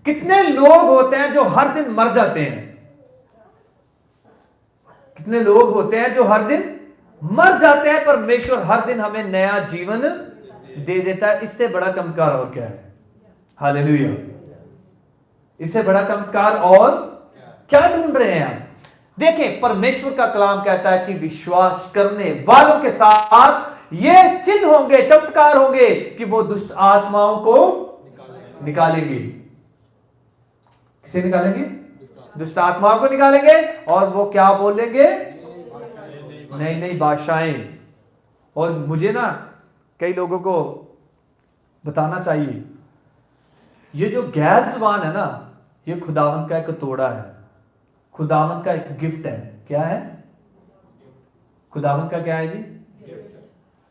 कितने लोग होते हैं जो हर दिन मर जाते हैं, कितने लोग होते हैं जो हर दिन मर जाते हैं, परमेश्वर हर दिन हमें नया जीवन दे देता है। इससे बड़ा चमत्कार और क्या है? हालेलुया। इससे बड़ा चमत्कार और क्या ढूंढ रहे हैं आप? देखें, परमेश्वर का कलाम कहता है कि विश्वास करने वालों के साथ ये चिन्ह होंगे, चमत्कार होंगे कि वो दुष्ट आत्माओं को निकालेंगे। किसे निकालेंगे? दुष्ट आत्माओं को निकालेंगे। और वो क्या बोलेंगे? नई नई भाषाएं। और मुझे ना कई लोगों को बताना चाहिए, ये जो गैर जुबान है ना, ये खुदावंत का एक तोड़ा है, खुदावंत का एक गिफ्ट है। क्या है? खुदावंत का क्या है जी?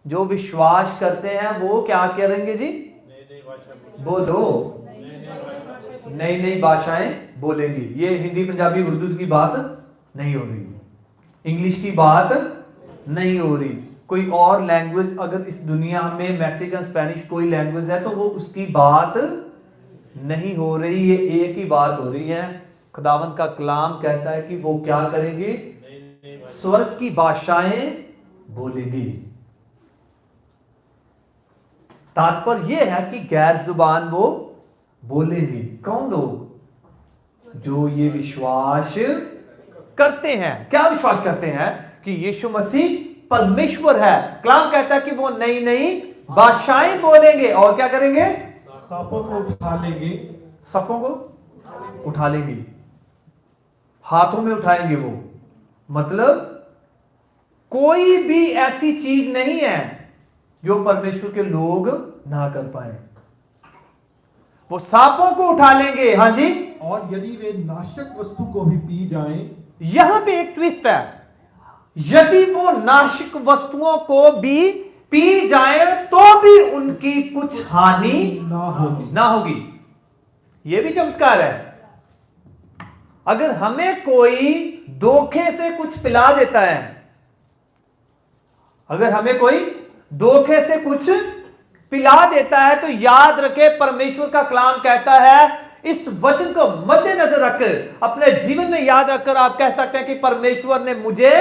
जो विश्वास करते हैं वो क्या करेंगे जी? बोलो, नई नई भाषाएं बोलेंगी। ये हिंदी पंजाबी उर्दू की बात नहीं हो रही, इंग्लिश की बात नहीं हो रही। कोई और लैंग्वेज अगर इस दुनिया में मैक्सिकन, स्पेनिश कोई लैंग्वेज है तो वो उसकी बात नहीं हो रही, ये एक ही बात हो रही है। खुदावंत का कलाम कहता है कि वो क्या करेंगे? स्वर्ग की भाषाएं बोलेंगी। तात्पर्य यह है कि गैर जुबान वो बोलेंगी। कौन लोग? जो ये विश्वास करते हैं। क्या विश्वास करते हैं? कि यीशु मसीह परमेश्वर है। कलाम कहता है कि वो नई नई भाषाएं बोलेंगे। और क्या करेंगे? सांपों को उठा लेंगे। सांपों को उठा लेंगे, हाथों में उठाएंगे वो। मतलब कोई भी ऐसी चीज नहीं है जो परमेश्वर के लोग ना कर पाए। वो सांपों को उठा लेंगे। हाँ जी। और यदि वे नाशक वस्तु को भी पी जाएं, यहां पे एक ट्विस्ट है, यदि वो नाशक वस्तुओं को भी पी जाए तो भी उनकी कुछ हानि ना होगी। यह भी चमत्कार है। अगर हमें कोई धोखे से कुछ पिला देता है, अगर हमें कोई धोखे से कुछ पिला देता है, तो याद रखे परमेश्वर का कलाम कहता है, इस वचन को मद्देनजर रखकर अपने जीवन में याद रखकर आप कह सकते हैं कि परमेश्वर ने मुझे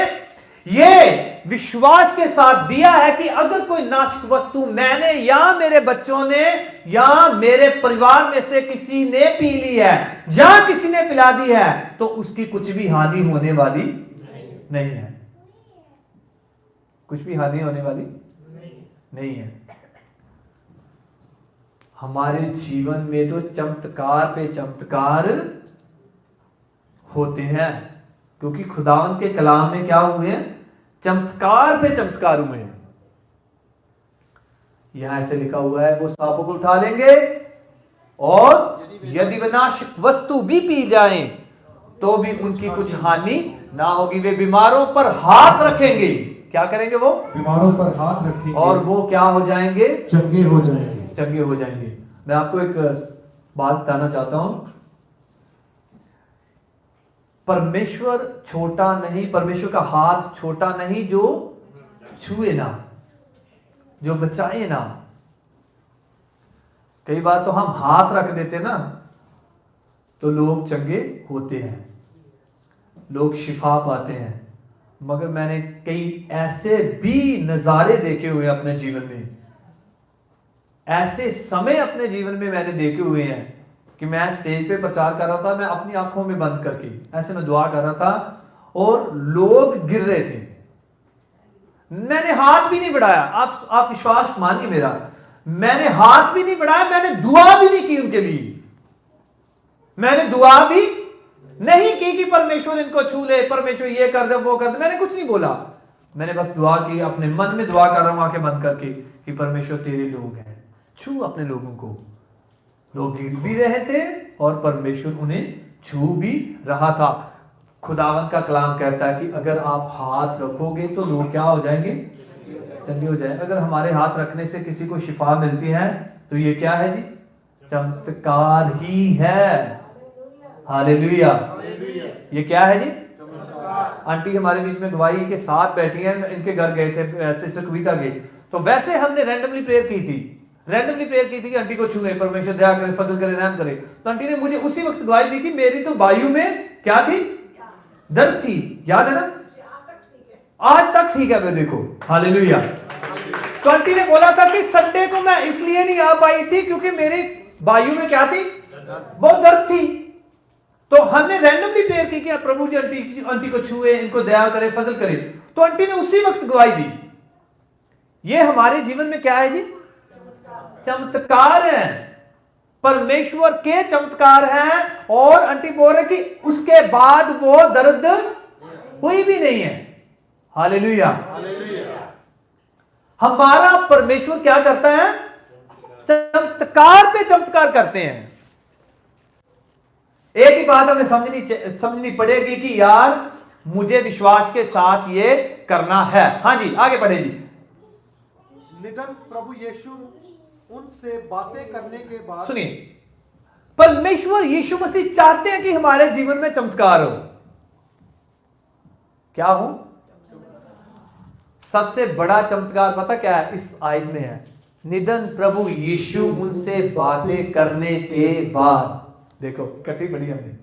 यह विश्वास के साथ दिया है कि अगर कोई नाशक वस्तु मैंने या मेरे बच्चों ने या मेरे परिवार में से किसी ने पी ली है या किसी ने पिला दी है, तो उसकी कुछ भी हानि होने वाली नहीं है। कुछ भी हानि होने वाली नहीं है। हमारे जीवन में तो चमत्कार पे चमत्कार होते हैं, क्योंकि खुदावन के कलाम में क्या हुए हैं? चमत्कार पे चमत्कार हुए हैं। यहां ऐसे लिखा हुआ है, वो सांपों को उठा लेंगे और यदि विनाशक वस्तु भी पी जाएं तो भी उनकी कुछ हानि ना होगी। वे बीमारों पर हाथ रखेंगे। क्या करेंगे? वो बीमारों पर हाथ रखेंगे और वो क्या हो जाएंगे? चंगे हो जाएंगे। चंगे हो जाएंगे। मैं आपको एक बात बताना चाहता हूं। परमेश्वर छोटा नहीं, परमेश्वर का हाथ छोटा नहीं जो छुए ना, जो बचाए ना। कई बार तो हम हाथ रख देते ना तो लोग चंगे होते हैं, लोग शिफा पाते हैं। मगर मैंने कई ऐसे भी नजारे देखे हुए हैं अपने जीवन में, ऐसे समय अपने जीवन में मैंने देखे हुए हैं कि मैं स्टेज पे प्रचार कर रहा था, मैं अपनी आंखों में बंद करके ऐसे मैं दुआ कर रहा था और लोग गिर रहे थे, मैंने हाथ भी नहीं बढ़ाया। आप विश्वास मानिए मेरा, मैंने हाथ भी नहीं बढ़ाया, मैंने दुआ भी नहीं की उनके लिए, मैंने दुआ भी नहीं की कि परमेश्वर इनको छू ले, परमेश्वर ये कर दे वो कर दे, मैंने कुछ नहीं बोला। मैंने बस दुआ की, अपने मन में दुआ कर रहा हूं आंखें बंद करके कि परमेश्वर तेरे लोग हैं, छू अपने लोगों को। लोग गिर भी रहे थे और परमेश्वर उन्हें छू भी रहा था। खुदावंत का कलाम कहता है कि अगर आप हाथ रखोगे तो लोग क्या हो जाएंगे? चंगे हो जाएंगे। अगर हमारे हाथ रखने से किसी को शिफा मिलती है तो ये क्या है जी? चमत्कार ही है। हालेलुया। ये क्या है जी? आंटी हमारे बीच में गवाही के साथ बैठी हैं, इनके घर गए थे ऐसे कविता के, तो वैसे हमने रैंडमली प्रेयर की थी, कि आंटी को छुए, परमेश्वर दया करे, फजल करे, रहम करे। तो आंटी ने मुझे उसी वक्त गवाही दी कि मेरी तो वायु में क्या थी? दर्द थी। याद है ना? आज तक ठीक है। वे देखो, हालेलुया। तो आंटी ने बोला था कि संडे को मैं इसलिए नहीं आ पाई थी क्योंकि मेरी वायु में क्या थी? बहुत दर्द थी। तो हमने रैंडमली प्रेयर की कि प्रभु जी आंटी को छुए, इनको दया करे, फजल करे। तो आंटी ने उसी वक्त गवाही दी। ये हमारे जीवन में क्या है जी? चमत्कार है, परमेश्वर के चमत्कार हैं। और आंटी बोल रहे कि उसके बाद वो दर्द हुई भी नहीं है। हालेलुया। हमारा परमेश्वर क्या करता है? चमत्कार पे चमत्कार करते हैं। एक ही बात हमें समझनी पड़ेगी कि यार मुझे विश्वास के साथ ये करना है। हाँ जी, आगे बढ़े जी। निधन प्रभु यीशु उनसे बातें करने के बाद, सुनिए, परमेश्वर यीशु मसीह चाहते हैं कि हमारे जीवन में चमत्कार हो। क्या हो? सबसे बड़ा चमत्कार पता क्या है? इस आयत में है, निधन प्रभु यीशु उनसे बातें करने के बाद। देखो कटी बड़ी हमने,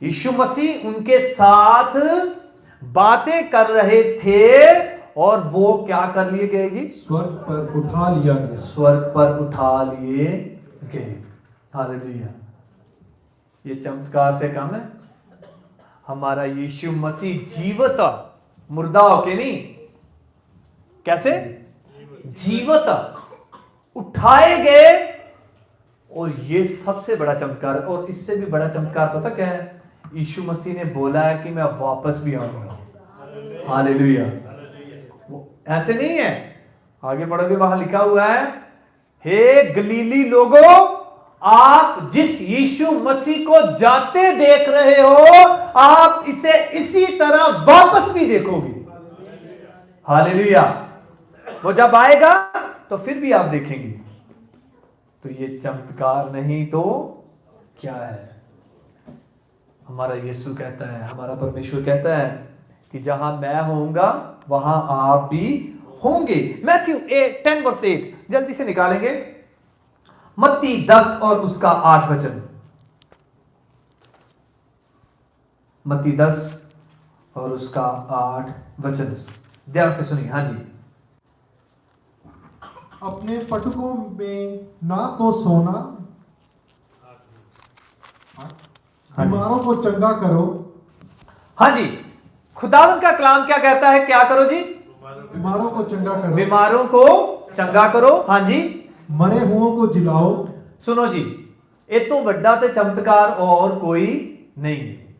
यीशु मसीह उनके साथ बातें कर रहे थे और वो क्या कर लिए गए जी? स्वर्ग पर उठा लिया गया। स्वर्ग पर उठा लिए गए। हालेलुया। ये चमत्कार से कम है? हमारा यीशु मसीह जीवत, मुर्दा होके नहीं, कैसे? जीवत उठाए गए। और ये सबसे बड़ा चमत्कार है। और इससे भी बड़ा चमत्कार पता क्या है? यीशु मसीह ने बोला है कि मैं वापस भी आऊंगा। हालेलुया। ऐसे नहीं है, आगे बढ़ोगे वहां लिखा हुआ है, हे गलीली लोगों, आप जिस यीशु मसीह को जाते देख रहे हो, आप इसे इसी तरह वापस भी देखोगे। हालेलुया। वो जब आएगा तो फिर भी आप देखेंगे। तो ये चमत्कार नहीं तो क्या है? हमारा यीशु कहता है, हमारा परमेश्वर कहता है कि जहां मैं होऊंगा वहां आप भी होंगे। मैथ्यू 10:8 जल्दी से निकालेंगे। मत्ती 10 और उसका 8 वचन। मत्ती 10 और उसका 8 वचन, ध्यान से सुनिए। हाँ जी। अपने पटकों में ना तो सोना, बीमारों को चंगा करो। हाँ जी, खुदावंत का कलाम क्या कहता है? क्या करो जी? बीमारों को चंगा करो। बीमारों को चंगा करो। हाँ जी। मरे हुओं को जिलाओ। सुनो जी, ये तो बड़ा ते चमत्कार और कोई नहीं है।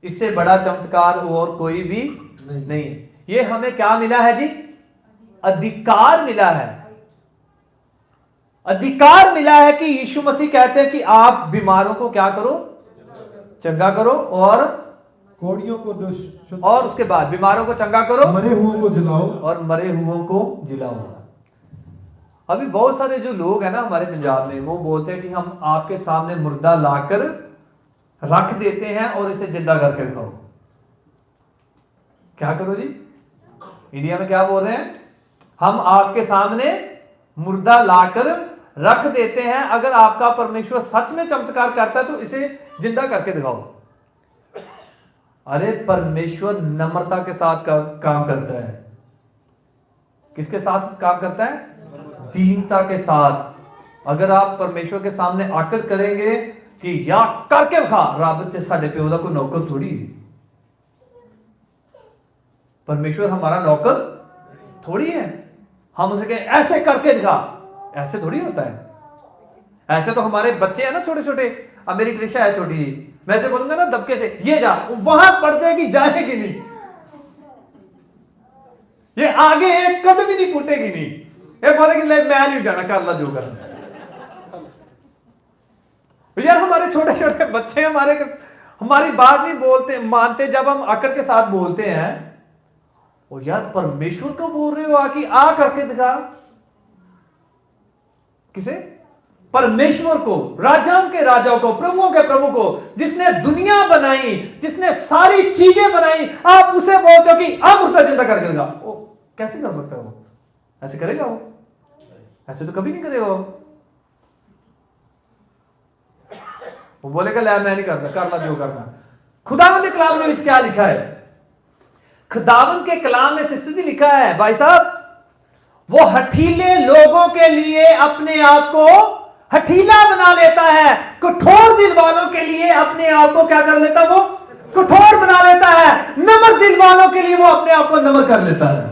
इससे बड़ा चमत्कार और कोई भी नहीं है। ये हमें क्या मिला है जी? अधिकार मिला है। अधिकार मिला है कि यीशु मसीह कहते हैं कि आप बीमारों को क्या करो? चंगा करो। और कोड़ियों को और उसके बाद बीमारों को चंगा करो, मरे हुओं को जिलाओ। और मरे हुओं को जिलाओ। अभी बहुत सारे जो लोग हैं ना हमारे पंजाब में, वो बोलते हैं कि हम आपके सामने मुर्दा लाकर रख देते हैं और इसे जिंदा करके दिखाओ। क्या करो जी? इंडिया में क्या बोल रहे हैं? हम आपके सामने मुर्दा लाकर रख देते हैं। अगर आपका परमेश्वर सच में चमत्कार करता है तो इसे जिंदा करके दिखाओ। अरे परमेश्वर नम्रता के साथ काम करता है। किसके साथ काम करता है? दीनता के साथ। अगर आप परमेश्वर के सामने आकर करेंगे कि या करके दिखा, रब ते साडे प्यो दा कोई नौकर थोड़ी है। परमेश्वर हमारा नौकर थोड़ी है। हम उसे कहें ऐसे करके दिखा, ऐसे थोड़ी होता है। ऐसे तो हमारे बच्चे हैं ना छोटे छोटे। अब मेरी ट्रिशा है छोटी, मैं ऐसे बोलूंगा ना दबके से ये जा, वहां पर्दे की जाएगी नहीं, ये आगे एक कदम ही नहीं फूटेगी नहीं। ये बोलेगी मैं नहीं जाना, कर ला जो करना। यार हमारे छोटे छोटे बच्चे हमारी बात नहीं बोलते मानते। जब हम अकड़ के साथ बोलते हैं, ओ यार परमेश्वर को बोल रहे हो आके आ करके दिखा। किसे? परमेश्वर को, राजाओं के राजा को, प्रभुओं के प्रभु को, जिसने दुनिया बनाई, जिसने सारी चीजें बनाई। आप उसे बोलते हो कि आप मुर्दा जिंदा करके दिखा। ओ कैसे कर सकता है वो? ऐसे करेगा वो? ऐसे तो कभी नहीं करेगा वो बोलेगा लै मैं नहीं करता, कर ला जो करना। खुदावंद के कलाम में क्या लिखा है? खुदावंद के कलाम में सिस्टर जी लिखा है भाई साहब, वो हठीले लोगों के लिए अपने आप को हठीला बना लेता है। कठोर दिल वालों के लिए अपने आप को क्या कर लेता है? वो कठोर बना लेता है। नम्र दिल वालों के लिए वो अपने आप को नम्र कर लेता है।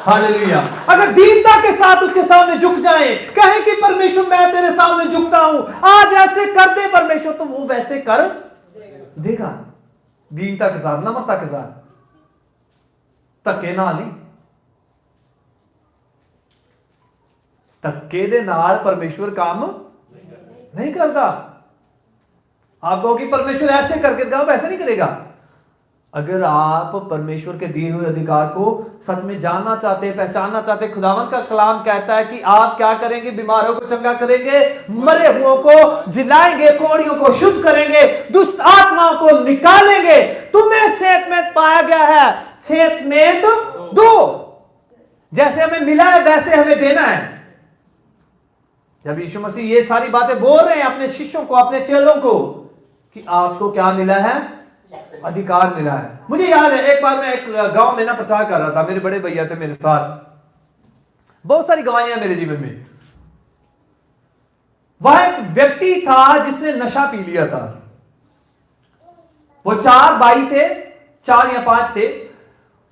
हालेलुया। अगर दीनता के साथ उसके सामने झुक जाए, कहे कि परमेश्वर मैं तेरे सामने झुकता हूं, आज ऐसे कर दे परमेश्वर, तो वो वैसे कर देगा। दीनता के साथ, नम्रता के साथ, धक्के नाल नहीं। धक्के दे नाल परमेश्वर काम नहीं करता। आप कहो कि परमेश्वर ऐसे करके दिखाओ, वैसे नहीं करेगा। अगर आप परमेश्वर के दिए हुए अधिकार को सच में जानना चाहते हैं, पहचानना चाहते हैं, खुदावंद का कलाम कहता है कि आप क्या करेंगे? बीमारों को चंगा करेंगे, मरे हुओं को जिलाएंगे, कोढ़ियों को शुद्ध करेंगे, दुष्ट आत्माओं को निकालेंगे। तुम्हें सेहतमंद पाया गया है, सेहतमंद दो। जैसे हमें मिला है वैसे हमें देना है। जब यीशु मसीह ये सारी बातें बोल रहे हैं अपने शिष्यों को, अपने चेलों को, कि आपको क्या मिला है? अधिकार मिला है। मुझे याद है एक बार मैं एक गांव में ना प्रचार कर रहा था, मेरे बड़े भैया थे मेरे साथ। बहुत सारी गवाहियां मेरे जीवन में। वह एक व्यक्ति था जिसने नशा पी लिया था। वो 4 भाई थे, 4 या 5 थे।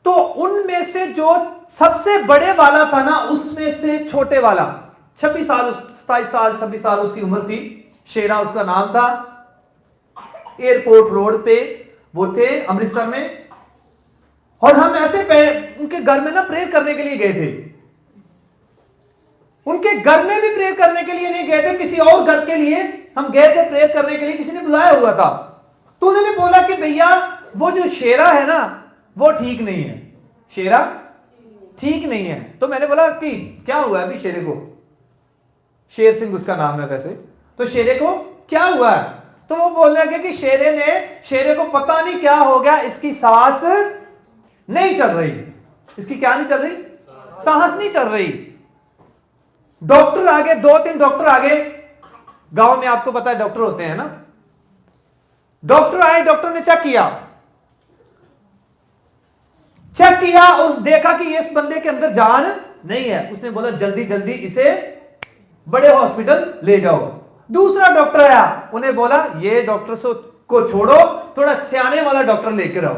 तो उनमें से जो सबसे बड़े वाला था ना, उसमें से छोटे वाला 26 साल 27 साल 26 साल उसकी उम्र थी, शेरा उसका नाम था। एयरपोर्ट रोड पे वो थे अमृतसर में। और हम ऐसे उनके घर में ना प्रेयर करने के लिए गए थे। उनके घर में भी प्रेयर करने के लिए नहीं गए थे, किसी और घर के लिए हम गए थे प्रेयर करने के लिए। किसी ने बुलाया हुआ था। तो उन्होंने बोला कि भैया वो जो शेरा है ना वो ठीक नहीं है, शेरा ठीक नहीं है। तो मैंने बोला कि क्या हुआ अभी शेरे को? शेर सिंह उसका नाम है वैसे। तो शेरे को क्या हुआ है? तो वो बोलने लगे कि शेरे को पता नहीं क्या हो गया, इसकी सांस नहीं चल रही। इसकी क्या नहीं चल रही? सांस नहीं चल रही। डॉक्टर आगे, 2-3 डॉक्टर आगे। गांव में आपको पता है डॉक्टर होते हैं ना। डॉक्टर आए, डॉक्टर ने चेक किया और देखा कि इस बंदे के अंदर जान नहीं है। उसने बोला जल्दी जल्दी इसे बड़े हॉस्पिटल ले जाओ। दूसरा डॉक्टर आया, उन्हें बोला ये डॉक्टर से को छोड़ो, थोड़ा सियाने वाला डॉक्टर लेकर आओ।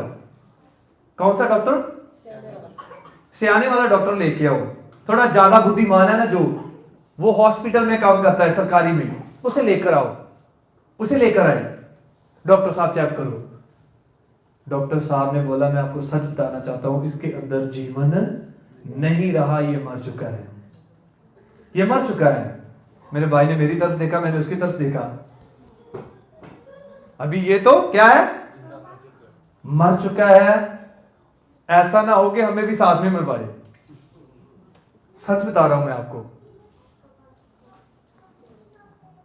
कौन सा डॉक्टर? सियाने वाला डॉक्टर लेके आओ, थोड़ा ज्यादा बुद्धिमान है ना, जो वो हॉस्पिटल में काम करता है सरकारी में, उसे लेकर आओ। उसे लेकर आए। डॉक्टर साहब चेक करो। डॉक्टर साहब ने बोला मैं आपको सच बताना चाहता हूं, इसके अंदर जीवन नहीं रहा, ये मर चुका है, ये मर चुका है। मेरे भाई ने मेरी तरफ देखा, मैंने उसकी तरफ देखा। अभी ये तो क्या है? मर चुका है। ऐसा ना हो कि हमें भी साथ में मरवाए। सच बता रहा हूं मैं आपको।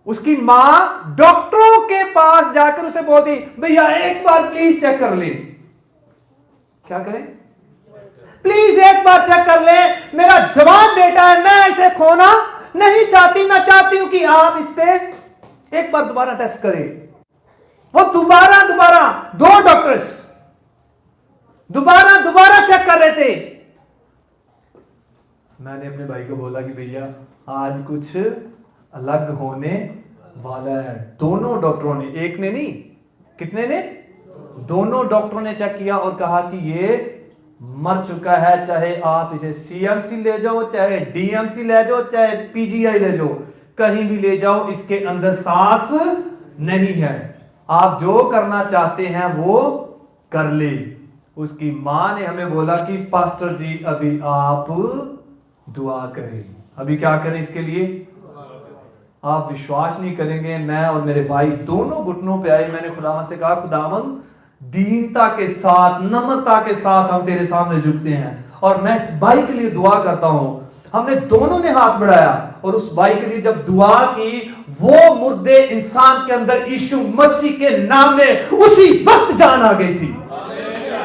उसकी मां डॉक्टरों के पास जाकर उसे बोलती भैया एक बार प्लीज चेक कर ले। क्या करें? प्लीज एक बार चेक कर ले, मेरा जवान बेटा है, मैं इसे खोना नहीं चाहती। मैं चाहती हूं कि आप इस पे एक बार दोबारा टेस्ट करें। वो दोबारा 2 डॉक्टर्स दोबारा चेक कर रहे थे। मैंने अपने भाई को बोला कि भैया आज कुछ अलग होने वाला है। दोनों डॉक्टरों ने, एक ने नहीं, कितने ने? दोनों डॉक्टरों ने चेक किया और कहा कि ये मर चुका है। चाहे आप इसे सीएमसी ले जाओ, चाहे डीएमसी ले जाओ, चाहे पीजीआई ले जाओ, कहीं भी ले जाओ, इसके अंदर सांस नहीं है। आप जो करना चाहते हैं वो कर ले। उसकी मां ने हमें बोला कि पास्टर जी अभी आप दुआ करें। अभी क्या करें इसके लिए? आप विश्वास नहीं करेंगे, मैं और मेरे भाई दोनों घुटनों पे आए। मैंने खुदावन से कहा, खुदावन दीनता के साथ, नम्रता के साथ हम तेरे सामने झुकते हैं और मैं भाई के लिए दुआ करता हूं। हमने दोनों ने हाथ बढ़ाया और उस भाई के लिए जब दुआ की, वो मुर्दे इंसान के अंदर यीशु मसीह के नाम में उसी वक्त जान आ गई थी।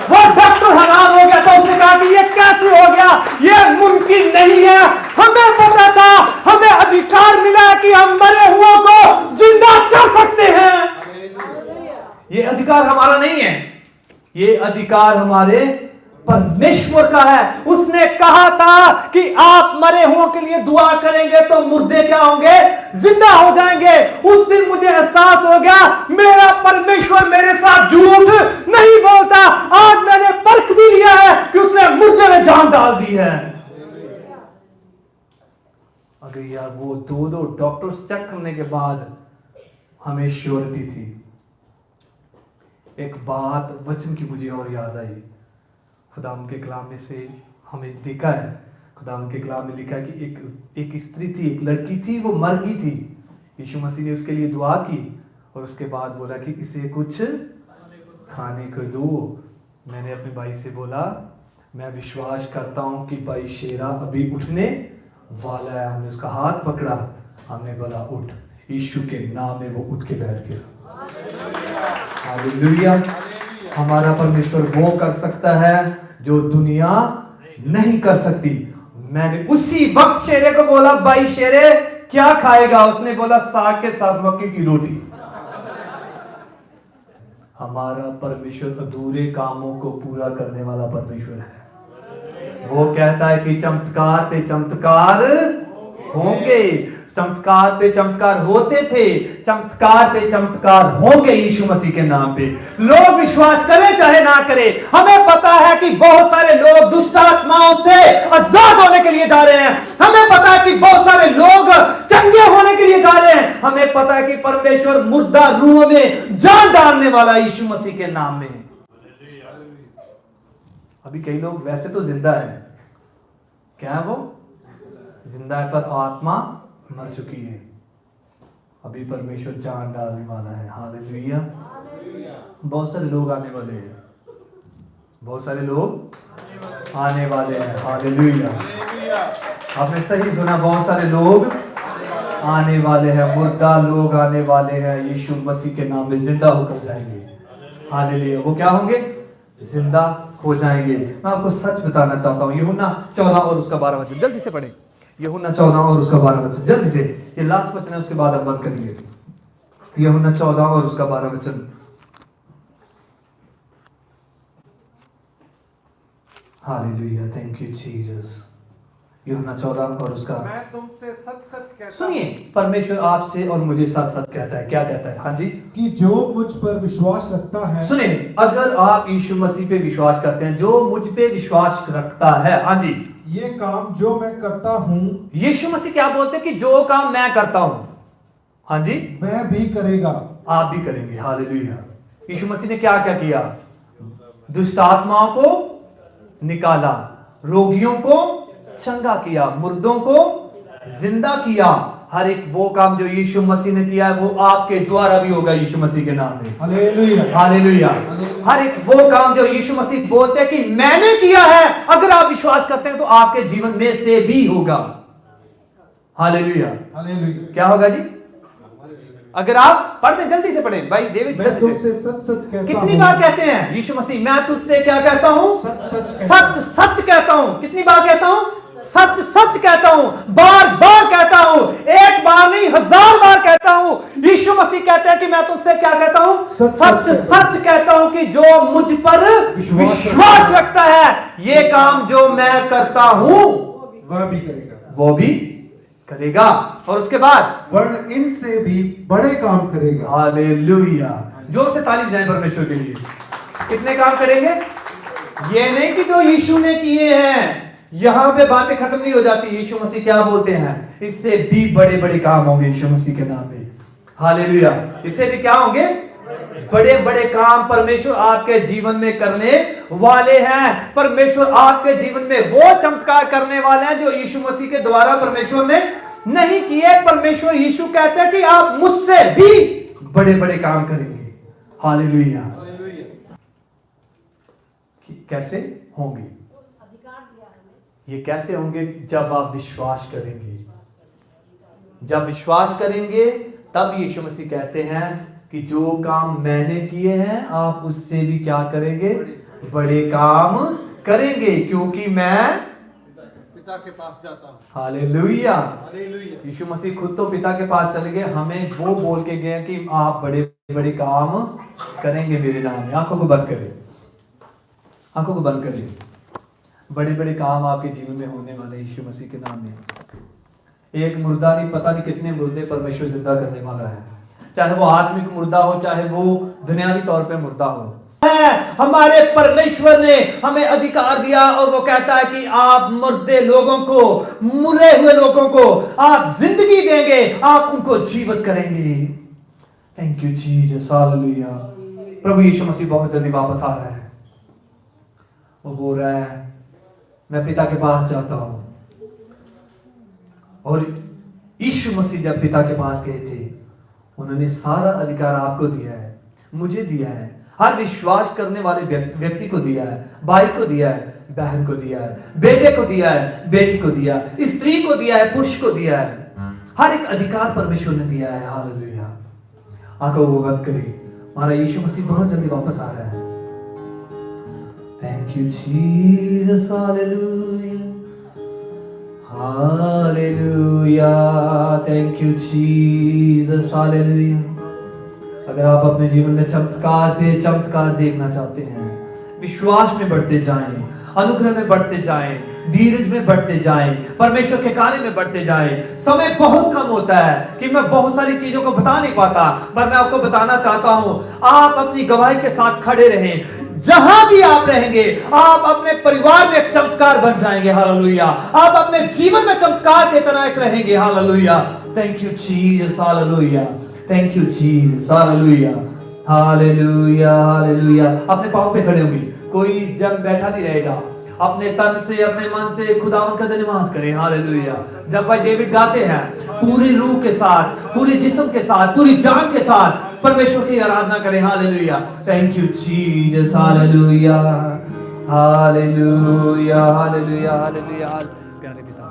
वो डॉक्टर हैरान हो गया था, उसने कहा कि ये कैसे हो गया, ये मुमकिन नहीं है। हमें पता था, हमें अधिकार मिला है कि हम मरे हुओं को जिंदा कर सकते हैं। ये अधिकार हमारा नहीं है, ये अधिकार हमारे परमेश्वर का है। उसने कहा था कि आप मरे हुओं के लिए दुआ करेंगे तो मुर्दे क्या होंगे? जिंदा हो जाएंगे। उस दिन मुझे एहसास हो गया, मेरा परमेश्वर मेरे साथ झूठ नहीं बोलता। आज मैंने परख भी लिया है कि उसने मुर्दे में जान डाल दी है। अगर यार वो 2 डॉक्टर्स चेक करने के बाद हमें श्योरिटी थी। एक बात वचन की मुझे और याद आई, खुदाम के कलाम में से हमें देखा है, खुदाम के कलाम में लिखा है कि एक स्त्री थी, एक लड़की थी, वो मर गई थी। यीशु मसीह ने उसके लिए दुआ की और उसके बाद बोला कि इसे कुछ खाने को दो। मैंने अपने भाई से बोला, मैं विश्वास करता हूं कि भाई शेरा अभी उठने वाला है। हमने उसका हाथ पकड़ा, हमने बोला उठ। यीशु के नाम में वो उठ के बैठ गया। हालेलुया। हमारा परमेश्वर वो कर सकता है जो दुनिया नहीं कर सकती। मैंने उसी वक्त शेरे को बोला, भाई शेरे क्या खाएगा? उसने बोला साग के साथ मक्के की रोटी। हमारा परमेश्वर अधूरे कामों को पूरा करने वाला परमेश्वर है। वो कहता है कि चमत्कार पे चमत्कार होंगे। चमत्कार पे चमत्कार होते थे, चमत्कार पे चमत्कार होंगे यीशु मसीह के नाम पे। लोग विश्वास करें चाहे ना करें। हमें पता है कि बहुत सारे लोग दुष्ट आत्माओं से आजाद होने के लिए जा रहे हैं। हमें पता है कि बहुत सारे लोग चंगे होने के लिए जा रहे हैं। हमें पता है कि परमेश्वर मुर्दा रूह में जान डालने वाला यीशु मसीह के नाम में। अभी कई लोग वैसे तो जिंदा है, क्या है वो? जिंदा है पर आत्मा मर चुकी है। अभी परमेश्वर जान डालने वाला है। हालेलुया। बहुत सारे लोग आने वाले हैं, बहुत सारे लोग आने वाले हैं। हालेलुया। आपने सही सुना, बहुत सारे लोग आने वाले हैं। मुर्दा लोग आने वाले हैं, यीशु मसीह के नाम में जिंदा होकर जाएंगे। हालेलुया। वो क्या होंगे? जिंदा हो जाएंगे। मैं आपको सच बताना चाहता हूँ, यूहन्ना 14 और उसका 12 वचन जल्दी से पढ़ें। यूहन्ना 14 और उसका 12 वचन जल्दी से, ये लास्ट वचन है, उसके बाद हम बंद करेंगे। यूहन्ना 14 और उसका 12 वचन। Hallelujah, thank you Jesus. यूहन्ना 14 और उसका, मैं तुमसे सच सच कहता सुनिए, परमेश्वर आपसे और मुझे सच सच कहता है। क्या कहता है? हाँ जी, कि जो मुझ पर विश्वास रखता है। सुनिए, अगर आप यीशु मसीह पे विश्वास करते हैं, जो मुझ पे विश्वास रखता है, हाँ जी, ये काम जो मैं करता हूँ, यीशु मसीह क्या बोलते हैं कि जो काम मैं करता हूं, हाँ जी, वह भी करेगा। आप भी करेंगे। हालेलुया। यीशु मसीह ने क्या क्या किया? दुष्ट आत्माओं को निकाला, रोगियों को चंगा किया, मुर्दों को जिंदा किया। हर एक वो काम जो यीशु मसीह ने किया है वो आपके द्वारा भी होगा यीशु मसीह के नाम में। हालेलुया। हालेलुया। हर एक वो काम जो यीशु मसीह बोलते हैं कि मैंने किया है, अगर आप विश्वास करते हैं तो आपके जीवन में से भी होगा। हालेलुया। हालेलुया। क्या होगा जी? अगर आप पढ़ते, जल्दी से पढ़ें भाई डेविड, मैं जल्दी तुमसे से। सच सच कहता कितनी हूँ। बार कहते हैं यीशु मसीह, मैं तुझसे क्या कहता हूं? सच सच कहता सच सच कहता हूं। कितनी बार कहता हूं? सच सच कहता हूं, बार बार कहता हूं, एक बार नहीं 1000 बार कहता हूं। यीशु मसीह कहते हैं कि मैं तुझसे क्या कहता हूं, सच सच कहता हूं कि जो मुझ पर विश्वास रखता है, ये काम जो मैं करता हूं वह भी करेगा, वो भी करेगा। और उसके बाद वर्ण इनसे भी बड़े काम करेगा। हालेलुया। जोर से ताली बजाएं परमेश्वर के लिए। कितने काम करेंगे? ये नहीं कि जो यीशु ने किए हैं, यहां पे बातें खत्म नहीं हो जाती। यीशु मसीह क्या बोलते हैं? इससे भी बड़े बड़े काम होंगे यीशु मसीह के नाम में। हालेलुया। इससे भी क्या होंगे? बड़े बड़े काम परमेश्वर आपके जीवन में करने वाले हैं। परमेश्वर आपके जीवन में वो चमत्कार करने वाले हैं जो यीशु मसीह के द्वारा परमेश्वर ने नहीं किए। परमेश्वर यीशु कहते हैं कि आप मुझसे भी बड़े बड़े काम करेंगे। हालेलुया। कैसे होंगे? ये कैसे होंगे? जब आप विश्वास करेंगे। जब विश्वास करेंगे तब यीशु मसीह कहते हैं कि जो काम मैंने किए हैं आप उससे भी क्या करेंगे? बड़े काम करेंगे, क्योंकि मैं पिता के पास जाता हूँ। हालेलुया। हालेलुया। यीशु मसीह खुद तो पिता के पास चले गए, हमें वो बोल के गए कि आप बड़े बड़े काम करेंगे मेरे नाम में। आंखों को बंद करें, आंखों को बंद करें। बड़े बड़े काम आपके जीवन में होने वाले यीशु मसीह के नाम में। एक मुर्दा नहीं, पता नहीं कितने मुर्दे परमेश्वर जिंदा करने वाला है, चाहे वो आत्मिक मुर्दा हो, चाहे वो दुनियावी तौर पे मुर्दा हो। हमारे परमेश्वर ने हमें अधिकार दिया और वो कहता है कि आप मुर्दे लोगों को, मुरे हुए लोगों को आप जिंदगी देंगे, आप उनको जीवित करेंगे। Thank you Jesus. हालेलुया। प्रभु यीशु मसीह बहुत जल्दी वापस आ रहा है। वो बोल रहा है मैं पिता के पास जाता हूं। और यीशु मसीह जब पिता के पास गए थे, उन्होंने सारा अधिकार आपको दिया है, मुझे दिया है, हर विश्वास करने वाले व्यक्ति को दिया है, भाई को दिया है, बहन को दिया है, बेटे को दिया है, बेटी को दिया है, स्त्री को दिया है, पुरुष को दिया है। हर एक अधिकार परमेश्वर ने दिया है। हालेलुया। आंखों को बंद करें। हमारा यीशु मसीह बहुत जल्दी वापस आ रहा है। Thank you, Jesus. Hallelujah. Hallelujah. Thank you, Jesus. Hallelujah. अगर आप अपने जीवन में चमत्कार पे चमत्कार देखना चाहते हैं, विश्वास में बढ़ते जाएं, अनुग्रह में बढ़ते जाएं, धीरज में बढ़ते जाएं, परमेश्वर के कार्य में बढ़ते जाएं। समय बहुत कम होता है कि मैं बहुत सारी चीजों को बता नहीं पाता, पर मैं आपको बताना चाहता हूं, आप अपनी गवाही के साथ खड़े रहें। जहां भी आप रहेंगे, आप अपने परिवार में एक चमत्कार बन जाएंगे। हालेलुया। आप अपने जीवन में चमत्कार की तरह एक रहेंगे। Hallelujah. Thank you Jesus. Hallelujah. Thank you Jesus. Hallelujah. Hallelujah. Hallelujah. अपने पांव पे खड़े होंगे, कोई जन बैठा नहीं रहेगा। अपने तन से, अपने मन से खुदावंद का धन्यवाद करें। हालेलुया। जब भाई डेविड गाते हैं, पूरी रूह के साथ, पूरे जिस्म के साथ, पूरी जान के साथ परमेश्वर की आराधना करें। Hallelujah. Thank you Jesus. Hallelujah. Hallelujah. Hallelujah. Hallelujah. प्यारे पिता,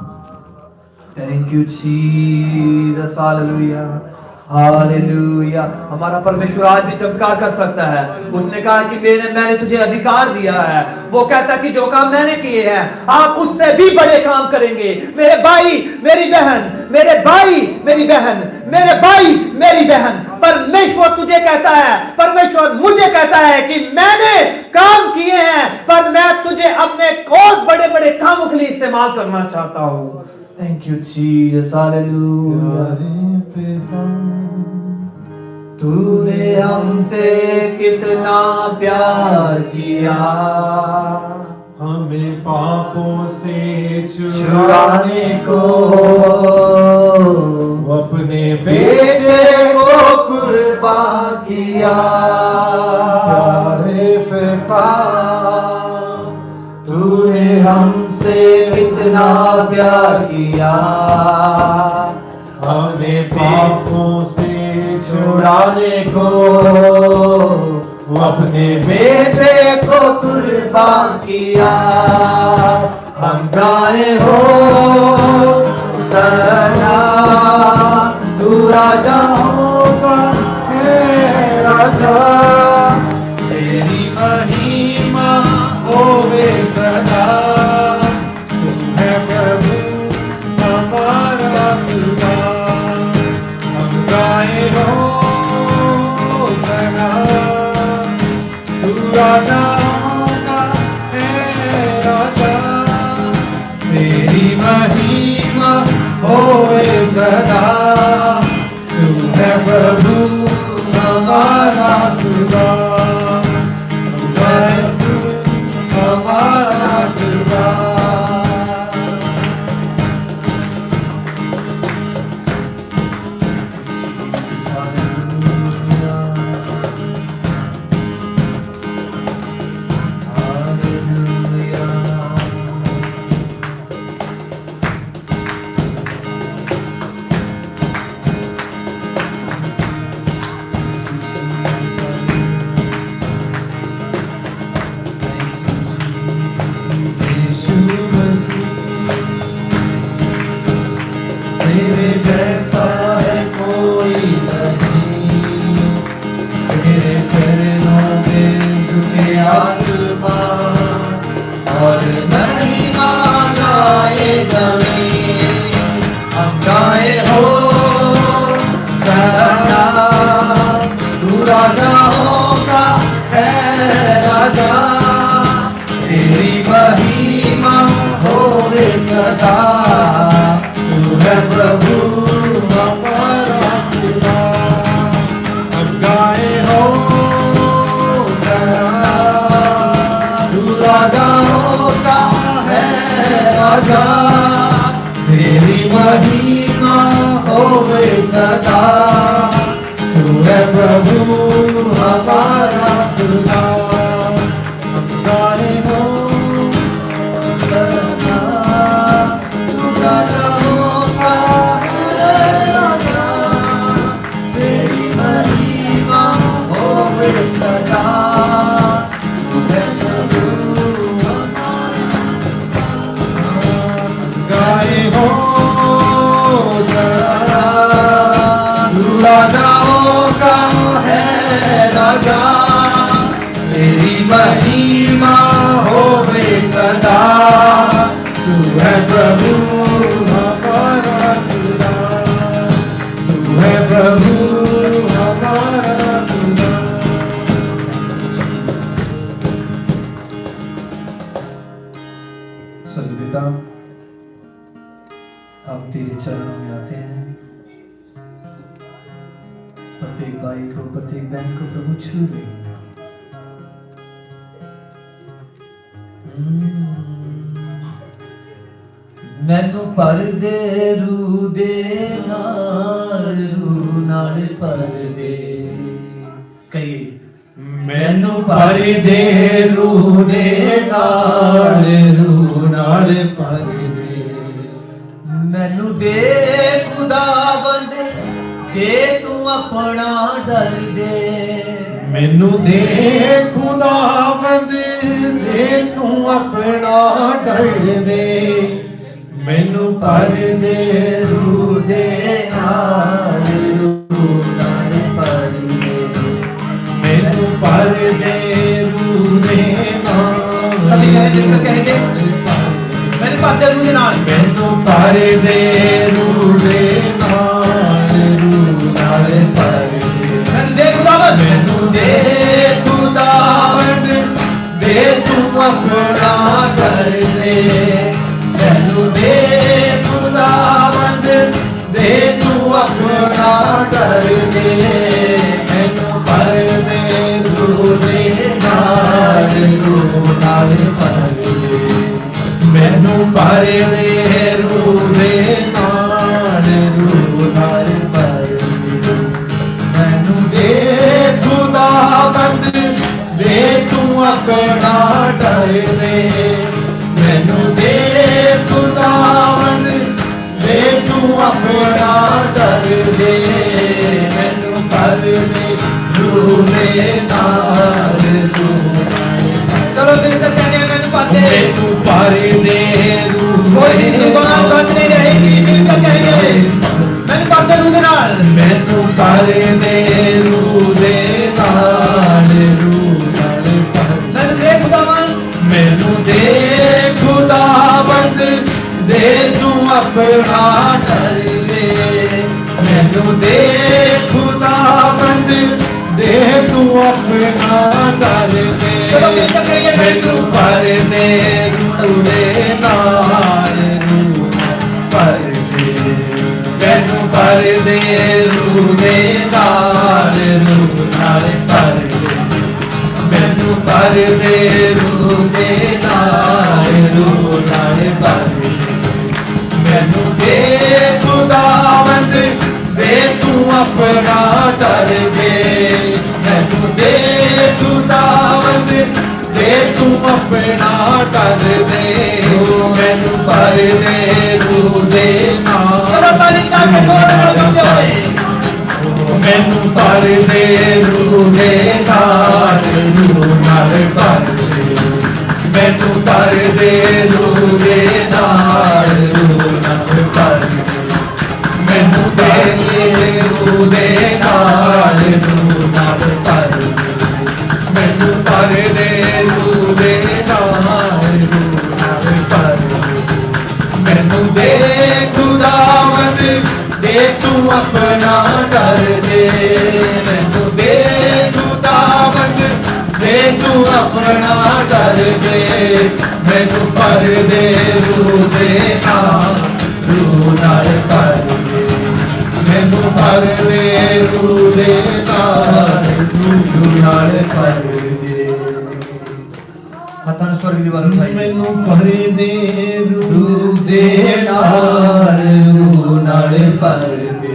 thank you Jesus. Hallelujah. Hallelujah. हमारा परमेश्वर आज भी चमत्कार कर सकता है। उसने कहा कि मैंने तुझे अधिकार दिया है। वो कहता है कि जो काम मैंने किए हैं आप उससे भी बड़े काम करेंगे। मेरे भाई मेरी बहन, मेरे भाई मेरी बहन, मेरे भाई मेरी बहन, परमेश्वर तुझे कहता है, परमेश्वर मुझे कहता है कि मैंने काम किए हैं, पर मैं तुझे अपने और बड़े बड़े कामों के लिए इस्तेमाल करना चाहता हूं। Thank you Jesus. हालेलुया। तूने हमसे कितना प्यार किया, हमें पापों से छुड़ाने को अपने बेटे को कुर्बान किया। प्यारे पिता, तूने हमसे कितना प्यार किया, हमें पापों से छुड़ाने को अपने बेटे को कुर्बान किया। हम गाए हो सना, तू राजा होगा, हे राजा, तेरी महिमा होवे सदा। तू है प्रभु तेरी महिमा होए सदा। तू है प्रभु हमारा खुदा, तू है प्रभु हमारा खुदा। तेरे जैसा है कोई नहीं, तेरे चरणों में झुके आसमान और महिमा गाए जमीन। हम गाए हो सदा, तू राजाओं का है राजा। तेरी महिमा होवे सदा, तू है प्रभु हमारा खुदा। हम गाए हो सदा, तू राजाओं का है राजा। तेरी महिमा होवे सदा, तू है प्रभु हमारा खुदा। हम गाए हो सदा, तू राजाओं का है राजा। तेरी महिमा होवे सदा, तू है प्रभु हमारा। गाए हो सदा, तू राजाओं का है राजा। तेरी महिमा होवे सदा, तू है प्रभु हमारा खुदा, तू है प्रभु हमारा खुदा। स्वर्गपिता, हम तेरे चरणों में आते हैं। प्रत्येक भाई को, प्रत्येक बहन को प्रभु छू ले। मैनू पर दे रू दे नाल, रू नाल पर दे। कहिए, मैनू पर दे रू दे नाल, रू नाल पर दे। मैनू दे खुदावंद, दे तू अपना डर दे। मैनू दे खुदावंद, दे तू अपना डर दे। मैनू पर दे रू दे नाल, रू नाल पर दे। मैनू पर दे रू दे नाल, सभी कहेंगे, मैंने पर दे रू दे नाल। मैनू पर दे रू दे नाल, रू नाल पर दे। मैनू दे खुदावंद, मैनू दे खुदावंद, दे तू अपना डर दे। मैनू दे खुदावंद, दे तू अपना डर दे। मैनू पर दे रू दे नाल, रू नाल पर दे। मैनू पर दे रू दे नाल, रू नाल पर दे। मैनू दे खुदावंद, दे तू अपना डर दे। मैनू दे खुदावंद, दे तू अपना डर दे। मैनू पर दे रू दे नाल, रू नाल। चलो दिल से कहेंगे, मैनू पर दे। मैनू पर दे रू कोई जुबान बंद नहीं रहेगी, मिलकर कहेंगे, मैनू पर दे रू दे नाल। मैनू पर दे रू दे नाल, रू नाल पर दे। मैनू दे खुदावंद, मैनू दे खुदावंद, दे तू अपना डर दे। मैनू दे खुदावंद, दे तू अपना डर दे। चलो मिलकर कहेंगे, मैनू पर दे रू दे नाल, भर दे रूह दे नाल भर दे मैनू दे खुदावंद दे तू अपना कर दे मैनू दे खुदावंद दे तू अपना कर दे मैनू भर दे रूह दे नाल मैनू भर दे रूह दे नाल भर दे मैनू भर दे रूह दे नाल भर दे मैनू दे रूह दे नाल भर दे मैनू भर दे रूह दे नाल भर दे मैनू दे खुदावंद दे तू अपना कर दे मैनू दे खुदावंद दे तू अपना कर दे मैनू भर दे रूह दे नाल भर दे मैनू भर दे रूह दे नाल भर दे हथां स्वर्ग दी वाल उठाई मैनू भर दे रूह दे नाल भर दे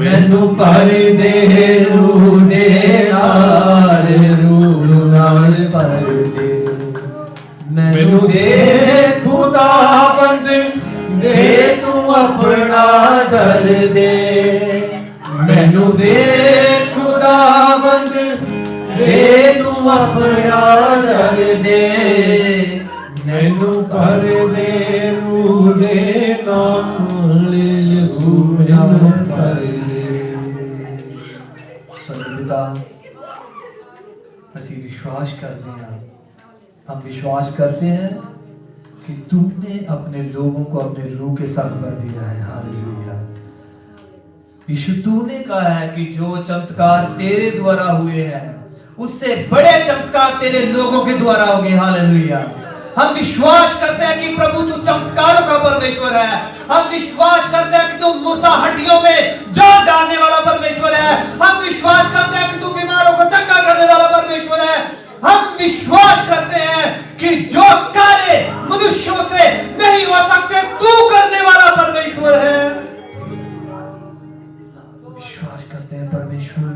मैनू भर दे रूह दे नाल भर दे मैनू दे खुदावंद दे तू अपना कर दे मैनू दे खुदावंद दे तू अपना कर दे मैनू भर दे रूह दे नाल यीशु मैनू भर दे पिता ਅਸੀਂ विश्वास करते हैं हम विश्वास करते हैं कि तुमने अपने लोगों को अपने रूह के साथ भर दिया है हालेलुया यीशु तूने कहा है कि जो चमत्कार तेरे द्वारा हुए हैं उससे बड़े चमत्कार तेरे लोगों के द्वारा होंगे हालेलुया हम विश्वास करते हैं कि प्रभु तू चमत्कारों का परमेश्वर है हम विश्वास करते हैं कि तू मुर्दा हड्डियों में जान डालने वाला परमेश्वर है हम विश्वास करते हैं कि तू बीमारों को चंगा करने वाला परमेश्वर है हम विश्वास करते हैं कि जो कार्य मनुष्यों से नहीं हो सकते तू करने वाला परमेश्वर है विश्वास करते हैं परमेश्वर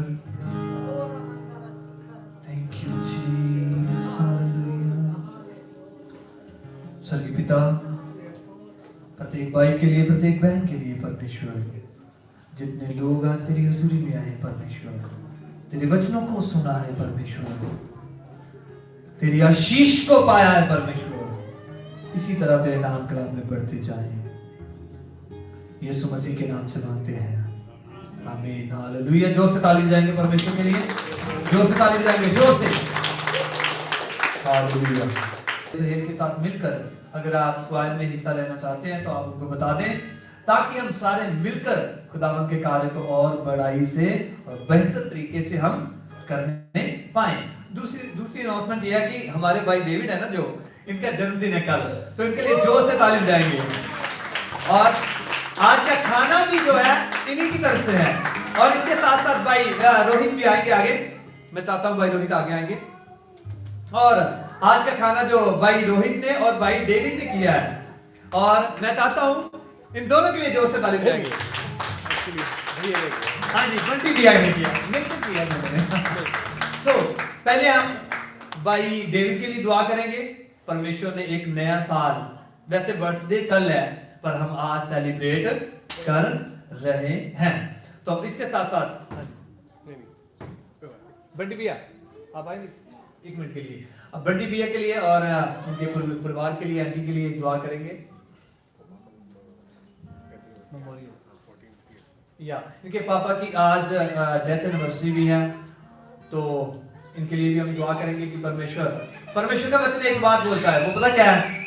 थैंक यू जीसस हालेलुया स्वर्गीय पिता प्रत्येक भाई के लिए प्रत्येक बहन के लिए परमेश्वर जितने लोग आज तेरी हुजूरी में आए परमेश्वर तेरे वचनों को सुना है परमेश्वर तेरी आशीष को पाया है परमेश्वर इसी तरह तेरे नाम कलाम में बढ़ते जाएं यीशु मसीह के नाम से मांगते हैं आमीन हालेलुया जोर से ताली बजाएंगे परमेश्वर के लिए जोर से ताली बजाएंगे जोर से हालेलुया शहर के साथ मिलकर अगर आप क्वायर में हिस्सा लेना चाहते हैं तो आप उनको बता दें ताकि हम सारे मिलकर खुदावंद के कार्य को और बड़ाई से और बेहतर तरीके से हम करने पाएं दूसरी अनाउंसमेंट यह है कि हमारे भाई डेविड है ना जो इनका जन्मदिन है कल तो इनके लिए जोर से ताली बजाएंगे और आज का खाना भी जो है इन्हीं की तरफ से है और इसके साथ साथ भाई रोहित भी आएंगे आगे मैं चाहता हूं भाई रोहित आगे आएंगे और आज का खाना जो भाई रोहित ने और भाई डेविड ने किया है और मैं चाहता हूं इन दोनों के लिए जोर से ताली बजाएंगे हाँ जी बंटी भी आगे किया मिलकर किया सो पहले हम भाई डेविड के लिए दुआ करेंगे परमेश्वर ने एक नया साल वैसे बर्थडे कल है पर हम आज सेलिब्रेट कर रहे हैं तो इसके साथ साथ बंटी भैया आप आएंगे एक मिनट के लिए अब बंटी भैया के लिए और उनके परिवार के लिए आंटी के लिए दुआ करेंगे या इनके पापा की आज डेथ एनिवर्सरी भी है तो इनके लिए भी हम दुआ करेंगे कि परमेश्वर का वचन एक बात बोलता है वो पता क्या है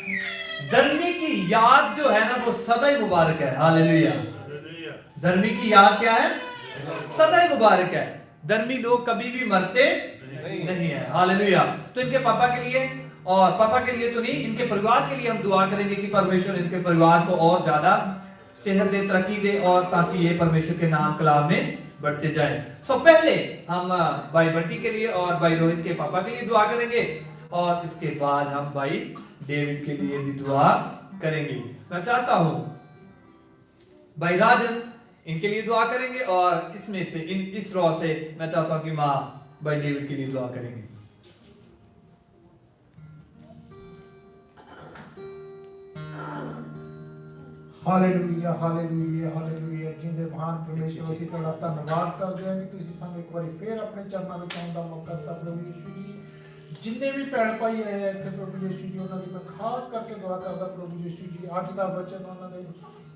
धर्मी की याद जो है ना वो सदा ही मुबारक है हालेलुया धर्मी की याद क्या है सदा ही मुबारक है धर्मी लोग कभी भी मरते नहीं है हालेलुया तो इनके पापा के लिए और पापा के लिए तो नहीं इनके परिवार के लिए हम दुआ करेंगे कि परमेश्वर इनके परिवार को और ज्यादा सेहत दे तरक्की दे और ताकि ये परमेश्वर के नाम कलाम में बढ़ते जाएं। सो पहले हम भाई बंटी के लिए और भाई रोहित के पापा के लिए दुआ करेंगे और इसके बाद हम भाई डेविड के लिए भी दुआ करेंगे। मैं चाहता हूं भाई राजन इनके लिए दुआ करेंगे और इसमें से इस रॉ से मैं चाहता हूं कि मां भाई डेविड के लिए दुआ करेंगे। ਹਾਲੇਲੂਇਆ ਹਾਲੇਲੂਇਆ ਹਾਲੇਲੂਇਆ ਜਿੰਦੇ ਮਹਾਨ ਪਰਮੇਸ਼ਵਰ ਅਸੀਂ ਤੁਹਾਡਾ ਧੰਨਵਾਦ ਕਰਦੇ ਹਾਂ ਕਿ ਤੁਸੀਂ ਸਾਨੂੰ ਇੱਕ ਵਾਰੀ ਫੇਰ ਆਪਣੇ ਚਰਨਾਂ ਵਿੱਚ ਆਉਣ ਦਾ ਮੌਕਾ ਦਿੱਤਾ ਪ੍ਰਭੂ ਯਿਸੂ ਜੀ। ਜਿੰਨੇ ਵੀ ਭੈਣ ਭਾਈ ਆਏ ਆ ਇੱਥੇ ਪ੍ਰਭੂ ਯਿਸੂ ਜੀ ਉਹਨਾਂ ਦੀ ਮੈਂ ਖਾਸ ਕਰਕੇ ਦੁਆ ਕਰਦਾ ਪ੍ਰਭੂ ਯਿਸੂ ਜੀ ਅੱਜ ਦਾ ਵਚਨ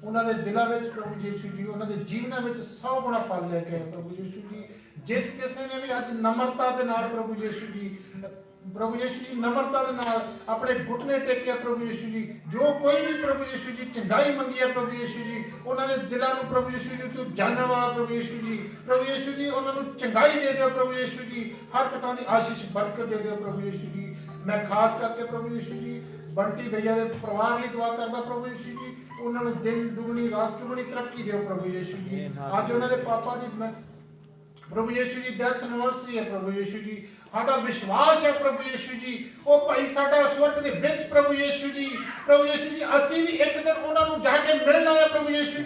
ਉਹਨਾਂ ਦੇ ਦਿਲਾਂ ਵਿੱਚ ਪ੍ਰਭੂ ਯਿਸੂ ਜੀ ਉਹਨਾਂ ਦੇ ਜੀਵਨਾਂ ਵਿੱਚ 100 ਗੁਣਾ ਫਲ ਲੈ ਕੇ ਆਏ ਪ੍ਰਭੂ ਯਿਸੂ ਜੀ। ਜਿਸ ਕਿਸੇ ਨੇ ਵੀ ਅੱਜ ਨਮਰਤਾ ਦੇ ਨਾਲ ਪ੍ਰਭੂ ਯਿਸੂ ਜੀ ਨਮਰਤਾ ਦੇ ਨਾਲ ਆਪਣੇ ਘੁਟਨੇ ਟੇਕਿਆ ਪ੍ਰਭੂ ਯਿਸੂ ਜੀ ਜੋ ਕੋਈ ਵੀ ਪ੍ਰਭੂ ਯਿਸੂ ਜੀ ਚੰਗਾਈ ਮੰਗੀ ਹੈ ਪ੍ਰਭੂ ਯਿਸੂ ਜੀ ਉਹਨਾਂ ਦੇ ਦਿਲਾਂ ਨੂੰ ਪ੍ਰਭੂ ਯਿਸੂ ਜੀ ਤੂੰ ਜਾਣਨ ਵਾਲਾ ਪ੍ਰਭੂ ਯਿਸੂ ਜੀ ਉਹਨਾਂ ਨੂੰ ਚੰਗਾਈ ਦੇ ਦਿਓ ਪ੍ਰਭੂ ਯਿਸੂ ਜੀ ਹਰ ਤਰ੍ਹਾਂ ਦੀ ਆਸ਼ੀਸ਼ ਬਰਕਤ ਦੇ ਦਿਓ ਪ੍ਰਭੂ ਯਿਸੂ ਜੀ। ਮੈਂ ਖਾਸ ਕਰਕੇ ਪ੍ਰਭੂ ਯਿਸੂ ਜੀ ਬੰਟੀ ਭਈਆ ਦੇ ਪਰਿਵਾਰ ਲਈ ਦੁਆ ਕਰਦਾ ਪ੍ਰਭੂ ਯਿਸੂ ਜੀ ਉਹਨਾਂ ਨੂੰ ਦਿਨ ਦੁਗਣੀ ਰਾਤ ਚੁਗਣੀ ਤਰੱਕੀ ਦਿਓ ਪ੍ਰਭੂ ਯਿਸੂ ਜੀ। ਅੱਜ ਉਹਨਾਂ ਦੇ ਪਾਪਾ ਦੀ प्रभु यीशु जी डेथ एनिवर्सरी है प्रभु यीशु जी साडा विश्वास है प्रभु यीशु जी ओ भाई साडा स्वर्ग दे विच प्रभु यीशु जी ਅਸੀਂ ਵੀ ਇੱਕ ਦਿਨ ਉਹਨਾਂ ਨੂੰ ਜਾ ਕੇ ਮਿਲਣਾ ਹੈ ਪ੍ਰਭੂ ਯੀਸ਼ੂ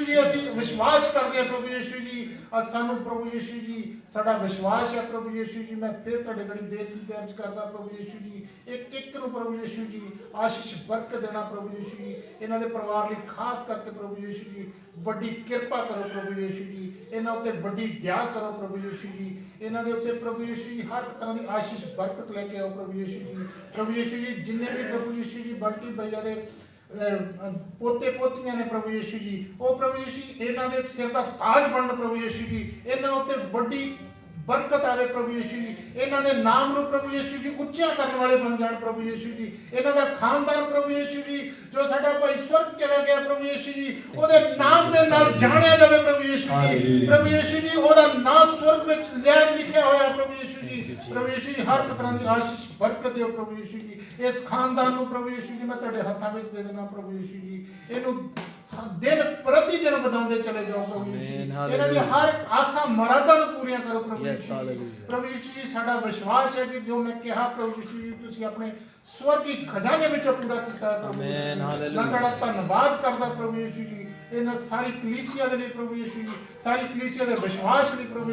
ਜੀ ਅਸੀਂ ਵਿਸ਼ਵਾਸ ਕਰਦੇ ਹਾਂ ਪ੍ਰਭੂ ਯੀਸ਼ੂ ਜੀ ਸਾਨੂੰ ਪ੍ਰਭੂ ਯੀਸ਼ੂ ਜੀ ਸਾਡਾ ਵਿਸ਼ਵਾਸ ਹੈ ਪ੍ਰਭੂ ਯੀਸ਼ੂ ਜੀ। ਮੈਂ ਫਿਰ ਤੁਹਾਡੇ ਗੜੀ ਬੇਨਤੀ ਦਰਜ ਕਰਦਾ ਪ੍ਰਭੂ ਯੀਸ਼ੂ ਜੀ ਇੱਕ ਇੱਕ ਨੂੰ ਪ੍ਰਭੂ ਯੀਸ਼ੂ ਜੀ ਆਸ਼ੀਸ਼ ਬਰਕਤ ਦੇਣਾ ਪ੍ਰਭੂ ਯੀਸ਼ੂ ਜੀ। ਇਹਨਾਂ ਦੇ ਪਰਿਵਾਰ ਲਈ ਖਾਸ ਕਰਕੇ ਪ੍ਰਭੂ ਯੀਸ਼ੂ ਜੀ ਵੱਡੀ ਕਿਰਪਾ ਕਰੋ ਪ੍ਰਭੂ ਯੀਸ਼ੂ ਜੀ ਇਹਨਾਂ ਉੱਤੇ ਵੱਡੀ ਦਇਆ ਕਰੋ ਪ੍ਰਭੂ ਯੀਸ਼ੂ ਜੀ ਇਹਨਾਂ ਦੇ ਉੱਤੇ ਪ੍ਰਭੂ ਯੀਸ਼ੂ ਜੀ ਹਰ ਤਰ੍ਹਾਂ ਦੀ ਆਸ਼ੀਸ਼ ਬਰਕਤ ਲੈ ਕੇ ਆਓ ਪ੍ਰਭੂ ਯੀਸ਼ੂ ਜੀ ਜਿੰਨੇ ਵੀ ਪ੍ਰਭੂ ਯੀਸ਼ੂ ਜੀ ਬੰਟੀ ਭਈਆ ਦੇ ਪੋਤੇ ਪੋਤੀਆਂ ਨੇ ਪ੍ਰਭੂ ਯੀਸ਼ੂ ਜੀ ਉਹ ਪ੍ਰਭੂ ਯੀਸ਼ੂ ਇਹਨਾਂ ਦੇ ਸਿਰ ਦਾ ਤਾਜ ਬਣਨ ਪ੍ਰਭੂ ਯੀਸ਼ੂ ਜੀ ਇਹਨਾਂ ਉੱਤੇ ਵੱਡੀ ਬਰਕਤ ਆਵੇ ਪ੍ਰਭੂ ਯੀਸ਼ੂ ਜੀ ਇਹਨਾਂ ਦੇ ਨਾਮ ਨੂੰ ਪ੍ਰਭੂ ਯੀਸ਼ੂ ਜੀ ਉੱਚਾ ਕਰਨ ਵਾਲੇ ਬਣ ਜਾਣ ਪ੍ਰਭੂ ਯੀਸ਼ੂ ਜੀ। ਇਹਨਾਂ ਦਾ ਖਾਨਦਾਨ ਪ੍ਰਭੂ ਯੀਸ਼ੂ ਜੀ ਜੋ ਸਾਡਾ ਭਾਈ ਸਵਰਗ ਚਲਾ ਗਿਆ ਪ੍ਰਭੂ ਯੀਸ਼ੂ ਜੀ ਉਹਦੇ ਨਾਮ ਦੇ ਨਾਲ ਜਾਣਿਆ ਜਾਵੇ ਪ੍ਰਭੂ ਯੀਸ਼ੂ ਜੀ ਉਹਦਾ ਨਾਮ ਸਵਰਗ ਵਿੱਚ ਲਿਖਿਆ ਹੋਇਆ ਪ੍ਰਭੂ ਯੀਸ਼ੂ ਜੀ ਹਰ ਤਰ੍ਹਾਂ ਦੀ ਆਸ਼ੀਸ਼ ਬਰਕਤ ਦਿਓ ਪ੍ਰਭੂ ਯੀਸ਼ੂ ਜੀ। ਇਸ ਖਾਨਦਾਨ ਨੂੰ ਪ੍ਰਭੂ ਯੀਸ਼ੂ ਜੀ ਮੈਂ ਤੁਹਾਡੇ ਹੱਥਾਂ ਵਿੱਚ ਦੇ ਦੇਣਾ ਪ੍ਰਭੂ ਯੀਸ਼ੂ ਜੀ ਇਹਨੂੰ ਦਿਨ ਪ੍ਰਤੀ ਦਿਨ ਵਧਾਉਂਦੇ ਚਲੇ ਜਾਓ ਪ੍ਰਭੂ ਯੀਸ਼ੂ ਇਹਨਾਂ ਦੀ ਹਰ ਆਸਾਂ ਮੁਰਾਦਾਂ ਨੂੰ ਪੂਰੀਆਂ ਕਰੋ ਪ੍ਰਭੂ ਯੀਸ਼ੂ ਜੀ। ਸਾਡਾ ਵਿਸ਼ਵਾਸ ਹੈ ਕਿ ਜੋ ਮੈਂ ਕਿਹਾ ਪ੍ਰਭੂ ਯੀਸ਼ੂ ਜੀ ਤੁਸੀਂ ਆਪਣੇ ਸਵਰਗੀ ਖਜ਼ਾਨੇ ਵਿੱਚੋਂ ਪੂਰਾ ਕੀਤਾ ਹੈ ਪ੍ਰਭੂ ਯੀਸ਼ੂ। ਮੈਂ ਤੁਹਾਡਾ ਧੰਨਵਾਦ ਕਰਦਾ ਪ੍ਰਭੂ ਯੀਸ਼ੂ ਜੀ ਇਹਨਾਂ ਸਾਰੀ ਕਲੀਸਿਆ ਦੇ ਲਈ ਪ੍ਰਭੂ ਯੀਸ਼ੂ ਜੀ ਸਾਰੀ ਕਲੀਸਿਆ ਦੇ ਵਿਸ਼ਵਾਸ ਲਈ ਪ੍ਰਭੂ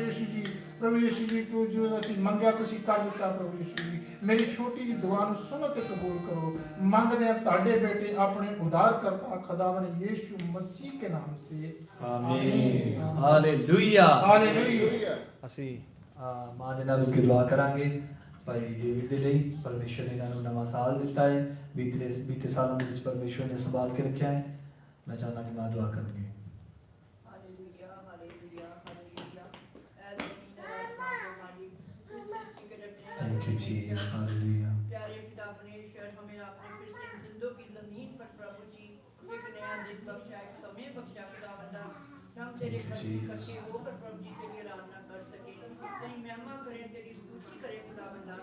ਯੀਸ਼ੂ ਜੀ ਤੂੰ ਜੋ ਅਸੀਂ ਮੰਗਿਆ ਤੁਸੀਂ ਕਰ ਦਿੱਤਾ ਪ੍ਰਭੂ ਯੀਸ਼ੂ ਜੀ। ਮੇਰੀ ਛੋਟੀ ਜਿਹੀ ਦੁਆ ਨੂੰ ਸੁਣੋ ਤੇ ਕਬੂਲ ਕਰੋ ਮੰਗਦੇ ਹਾਂ ਤੁਹਾਡੇ ਬੇਟੇ ਆਪਣੇ ਉਦਾਰਕਰਤਾ ਖੁਦਾਵੰਦ ਯੀਸ਼ੂ ਮਸੀਹ के नाम से आमीन हालेलुया हालेलुया। ਅਸੀਂ ਮਾਂ ਦੇ ਨਾਲ ਮਿਲ ਕੇ ਦੁਆ ਕਰਾਂਗੇ ਭਾਈ ਡੇਵਿਡ ਦੇ ਲਈ। ਪਰਮੇਸ਼ਵਰ ਨੇ ਇਹਨਾਂ ਨੂੰ ਨਵਾਂ ਸਾਲ ਦਿੱਤਾ ਹੈ ਬੀਤੇ ਸਾਲਾਂ ਦੇ ਵਿੱਚ ਪਰਮੇਸ਼ਵਰ ਨੇ ਸੰਭਾਲ ਕੇ ਰੱਖਿਆ ਹੈ। ਮੈਂ ਚਾਹੁੰਦਾ ਕਿ ਮਾਂ ਦੁਆ ਕਰਨਗੇ। Thank you Jesus hallelujah. प्यारे पिता परमेश्वर हमें आपने फिर से जिंदों की जमीन पर प्रभु जी एक नया दिन बख्शा एक समय बख्शा खुदावंदा हम तेरे कदम इकट्ठे होकर प्रभु जी के लिए आराधना कर सके तेरी महिमा करें तेरी स्तुति करें खुदावंदा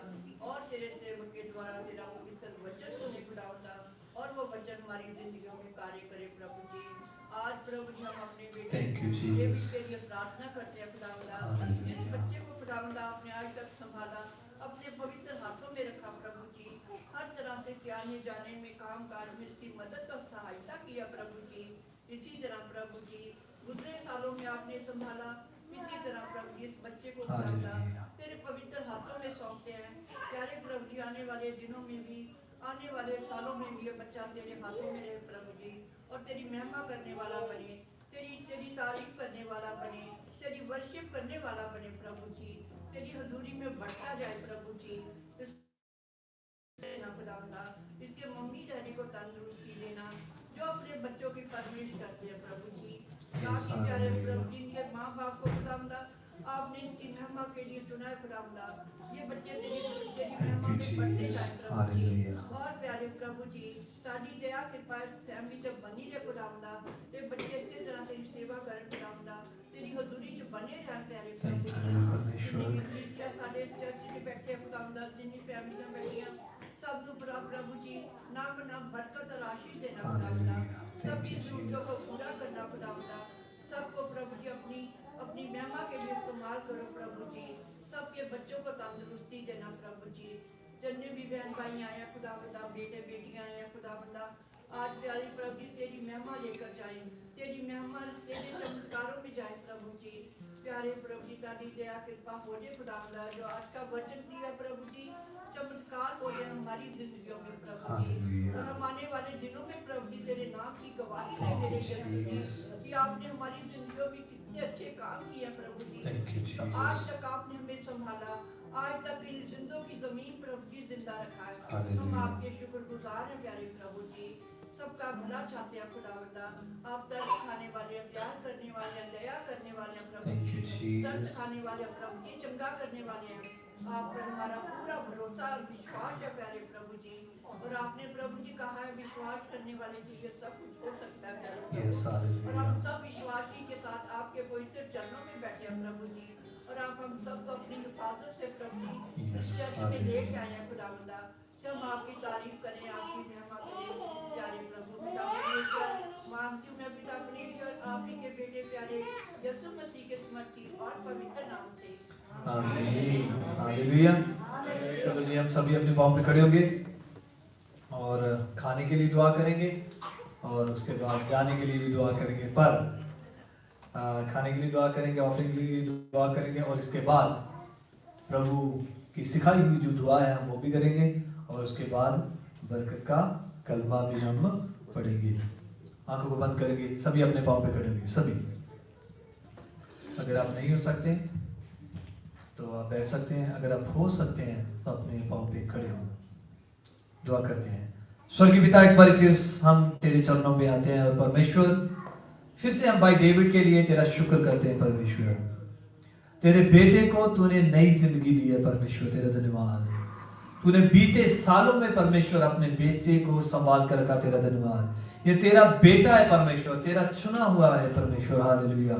और तेरे सेवक के द्वारा तेरा पवित्र वचन सुने खुदावंदा और वो वचन हमारी जिंदगियों में कार्य करे प्रभु जी। आज प्रभु जी हम अपने बेटे के लिए प्रार्थना करते हैं खुदावंदा इस बच्चे को खुदावंदा आपने आज तक संभाला अपने पवित्र हाथों में रखा प्रभु जी हर तरह से आने जाने में काम काज में इसकी मदद और सहायता किया प्रभु जी। इसी तरह प्रभु जी गुजरे सालों में आपने संभाला इसी तरह प्रभु जी इस बच्चे को तेरे पवित्र हाथों में सौंपते हैं प्यारे प्रभु जी आने वाले दिनों में भी आने वाले सालों में भी ये बच्चा तेरे हाथों में रहे प्रभु जी और तेरी महिमा करने वाला बने तेरी तारीफ करने वाला बने तेरी वर्शिप करने वाला बने प्रभु जी तेरी हजूरी में बढ़ता जाए प्रभु जी। इसके मम्मी डैडी को तंदुरुस्ती देना जो अपने बच्चों की परवरिश करते हैं प्रभु जी। ताकि प्यारे प्रभु जी इनके माँ बाप को खुदावंदा आपने इसकी महिमा के लिए चुना है खुदावंदा ये बच्चे तेरी महिमा में बढ़ते जाए प्रभु जी। और प्यारे प्रभु जी साडी दया कृपा इस फैमिली से बनी रहे खुदावंदा ये बच्चे इसी तरह तेरी सेवा करें खुदावंदा तेरी हजूरी च बने जाए प्यारे प्रभु जी। साडे चर्च च बैठे खुदावंदा जिन्नी फैमिलियां बैठियां सब नु प्रभु जी नाम बरकत और आशीष देना खुदावंदा सबकी जरूरतों को पूरा करना खुदावंदा सबको प्रभु जी अपनी अपनी महिमा के लिए इस्तेमाल करो प्रभु जी। सबके बच्चों को तंदुरुस्ती देना प्रभु जी। जितने भी बहन भाई आए हैं खुदा बंदा, बेटे बेटियां आए हैं खुदा बंदा, आज प्यारी प्रभु जी तेरी महिमा लेकर जाए, तेरी महिमा तेरे चमत्कारों में जाए प्रभु जी। प्यारे प्रभु जी तारी दया कृपा हो जाए खुदा बंदा, जो आज का वचन दिया प्रभु जी चमत्कार हो जाए हमारी जिंदगियों में प्रभु जी। और हम आने वाले दिनों में प्रभु जी तेरे नाम की गवाही दे मेरे यीशु जी कि आपने हमारी जिंदगियों में कितने अच्छे काम किए प्रभु जी। तो आज तक आपने हमें संभाला, आज तक इन जिंदों की जमीन प्रभु जी जिंदा रखा है। हम आपके शुक्रगुजार हैं प्यारे प्रभु जी। सबका भला चाहते हैं खुदा बंदा, आप दर्द खाने वाले हैं, प्यार करने वाले हैं, दया करने वाले हैं प्रभु जी, दर्द खाने वाले हैं प्रभु जी, चंगा करने वाले हैं। आप पर हमारा पूरा भरोसा और विश्वास है प्यारे प्रभु जी। और आपने प्रभु जी कहा है विश्वास करने वाले के लिए सब कुछ हो सकता है प्यारे प्रभु जी। और हम सब विश्वासी के साथ आपके पवित्र चरणों में बैठे हैं प्रभु जी। और आप हम सबको अपनी हिफाजत से प्रभु जी इस चर्च में लेके आए हैं खुदा बंदा। हम आपकी तारीफ करें, आपकी महिमा करें प्यारे प्रभु। पिता परमेश्वर मांगती हूँ मैं पिता परमेश्वर आप ही के बेटे प्यारे यीशु मसीह के स्मृति और पवित्र नाम से आमीन। हालेलुया। चलो जी हम सभी अपने पाँव पे खड़े होंगे और खाने के लिए दुआ करेंगे और उसके बाद जाने के लिए भी दुआ करेंगे। पर खाने के लिए दुआ करेंगे, ऑफरिंग के लिए दुआ करेंगे और इसके बाद प्रभु की सिखाई हुई जो दुआ है हम वो भी करेंगे और उसके बाद बरकत का कलमा भी हम पढ़ेंगे। आंखों को बंद करेंगे, सभी अपने पाँव पे खड़े होंगे सभी। अगर आप नहीं हो सकते तो आप बैठ सकते हैं, अगर आप हो सकते हैं तो अपने पाँव पे खड़े हों। दुआ करते हैं। स्वर्गीय पिता एक बार फिर हम तेरे चरणों में आते हैं और परमेश्वर फिर से हम भाई डेविड के लिए तेरा शुक्र करते हैं परमेश्वर। तेरे बेटे को तूने नई जिंदगी दी है परमेश्वर, तेरा धन्यवाद। तूने बीते सालों में परमेश्वर अपने बेटे को संभाल कर रखा, तेरा धन्यवाद। ये तेरा बेटा है परमेश्वर, तेरा चुना हुआ है परमेश्वर। हालेलुया।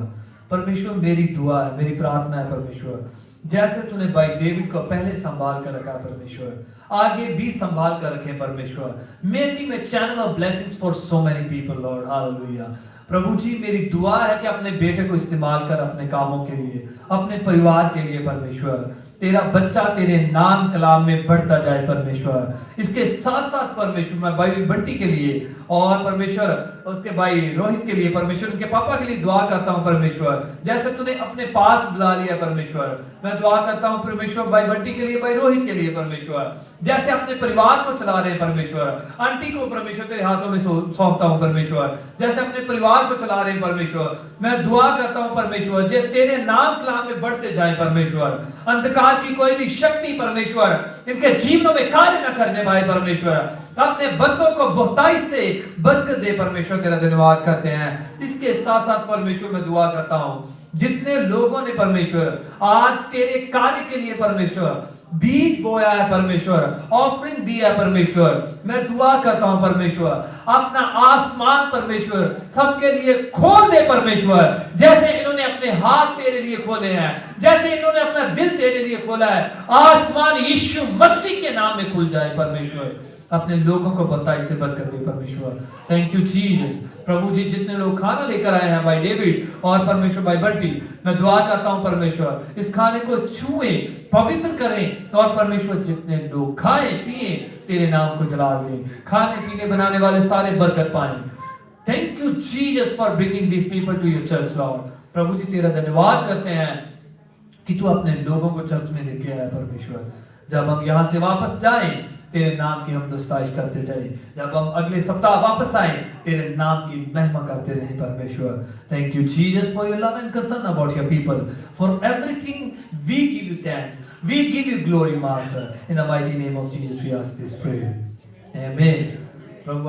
परमेश्वर मेरी दुआ है, मेरी प्रार्थना है परमेश्वर, जैसे तूने भाई डेविड को पहले संभाल कर रखा परमेश्वर, आगे भी संभाल कर रखे परमेश्वर। Make him a channel of blessings for so many people Lord. Hallelujah. प्रभु जी मेरी दुआ है कि अपने बेटे को इस्तेमाल कर अपने कामों के लिए, अपने परिवार के लिए परमेश्वर। तेरा बच्चा तेरे नाम कलाम में बढ़ता जाए परमेश्वर। इसके साथ साथ परमेश्वर मैं भाई बंटी के लिए और परमेश्वर उसके भाई रोहित के लिए परमेश्वर, उनके पापा के लिए दुआ करता हूं परमेश्वर। जैसे तूने अपने पास बुला लिया परमेश्वर, मैं दुआ करता हूं परमेश्वर भाई बंटी के लिए, भाई रोहित के लिए परमेश्वर। जैसे अपने परिवार को चला रहे परमेश्वर, आंटी को परमेश्वर तेरे हाथों में सौंपता हूं परमेश्वर। जैसे अपने परिवार को चला रहे परमेश्वर, मैं दुआ करता हूं परमेश्वर जे तेरे नाम कलाम में बढ़ते जाए परमेश्वर। अंधकार की कोई भी शक्ति परमेश्वर इनके जीवनों में कार्य न करने पाए परमेश्वर। अपने बंदों को बहुताई से बरकत दे परमेश्वर, तेरा धन्यवाद करते हैं। इसके साथ साथ परमेश्वर मैं दुआ करता हूं जितने लोगों ने परमेश्वर आज तेरे कार्य के लिए परमेश्वर बीज बोया है परमेश्वर, ऑफरिंग दिया है परमेश्वर, मैं दुआ करता हूं परमेश्वर अपना आसमान परमेश्वर सबके लिए खोल दे परमेश्वर। जैसे इन्होंने अपने हाथ तेरे लिए खोले हैं, जैसे इन्होंने अपना दिल तेरे लिए खोला है, आसमान यीशु मसीह के नाम में खुल जाए परमेश्वर। अपने लोगों को बताई से बरकत दे परमेश्वर। Thank you Jesus. प्रभु जी जितने लोग खाना लेकर आए हैं भाई डेविड और परमेश्वर भाई बंटी, मैं दुआ करता हूं परमेश्वर इस खाने को छुए, पवित्र करें और परमेश्वर जितने लोग खाएं पिए तेरे नाम को जलाल दें, खाने पीने बनाने वाले सारे बरकत पाएं। Thank you Jesus for bringing this people to your church Lord. प्रभु जी तेरा धन्यवाद करते हैं कि तू अपने लोगों को चर्च में लेके आया परमेश्वर। जब हम यहां से वापस जाएं तेरे नाम की हम दुस्ताइश करते जाए, जब हम अगले सप्ताह वापस आए तेरे नाम की महिमा करते रहे परमेश्वर। Thank you Jesus for your love and concern about your people, for everything we give you thanks, we give you glory master. In the mighty name of Jesus we ask this prayer, amen.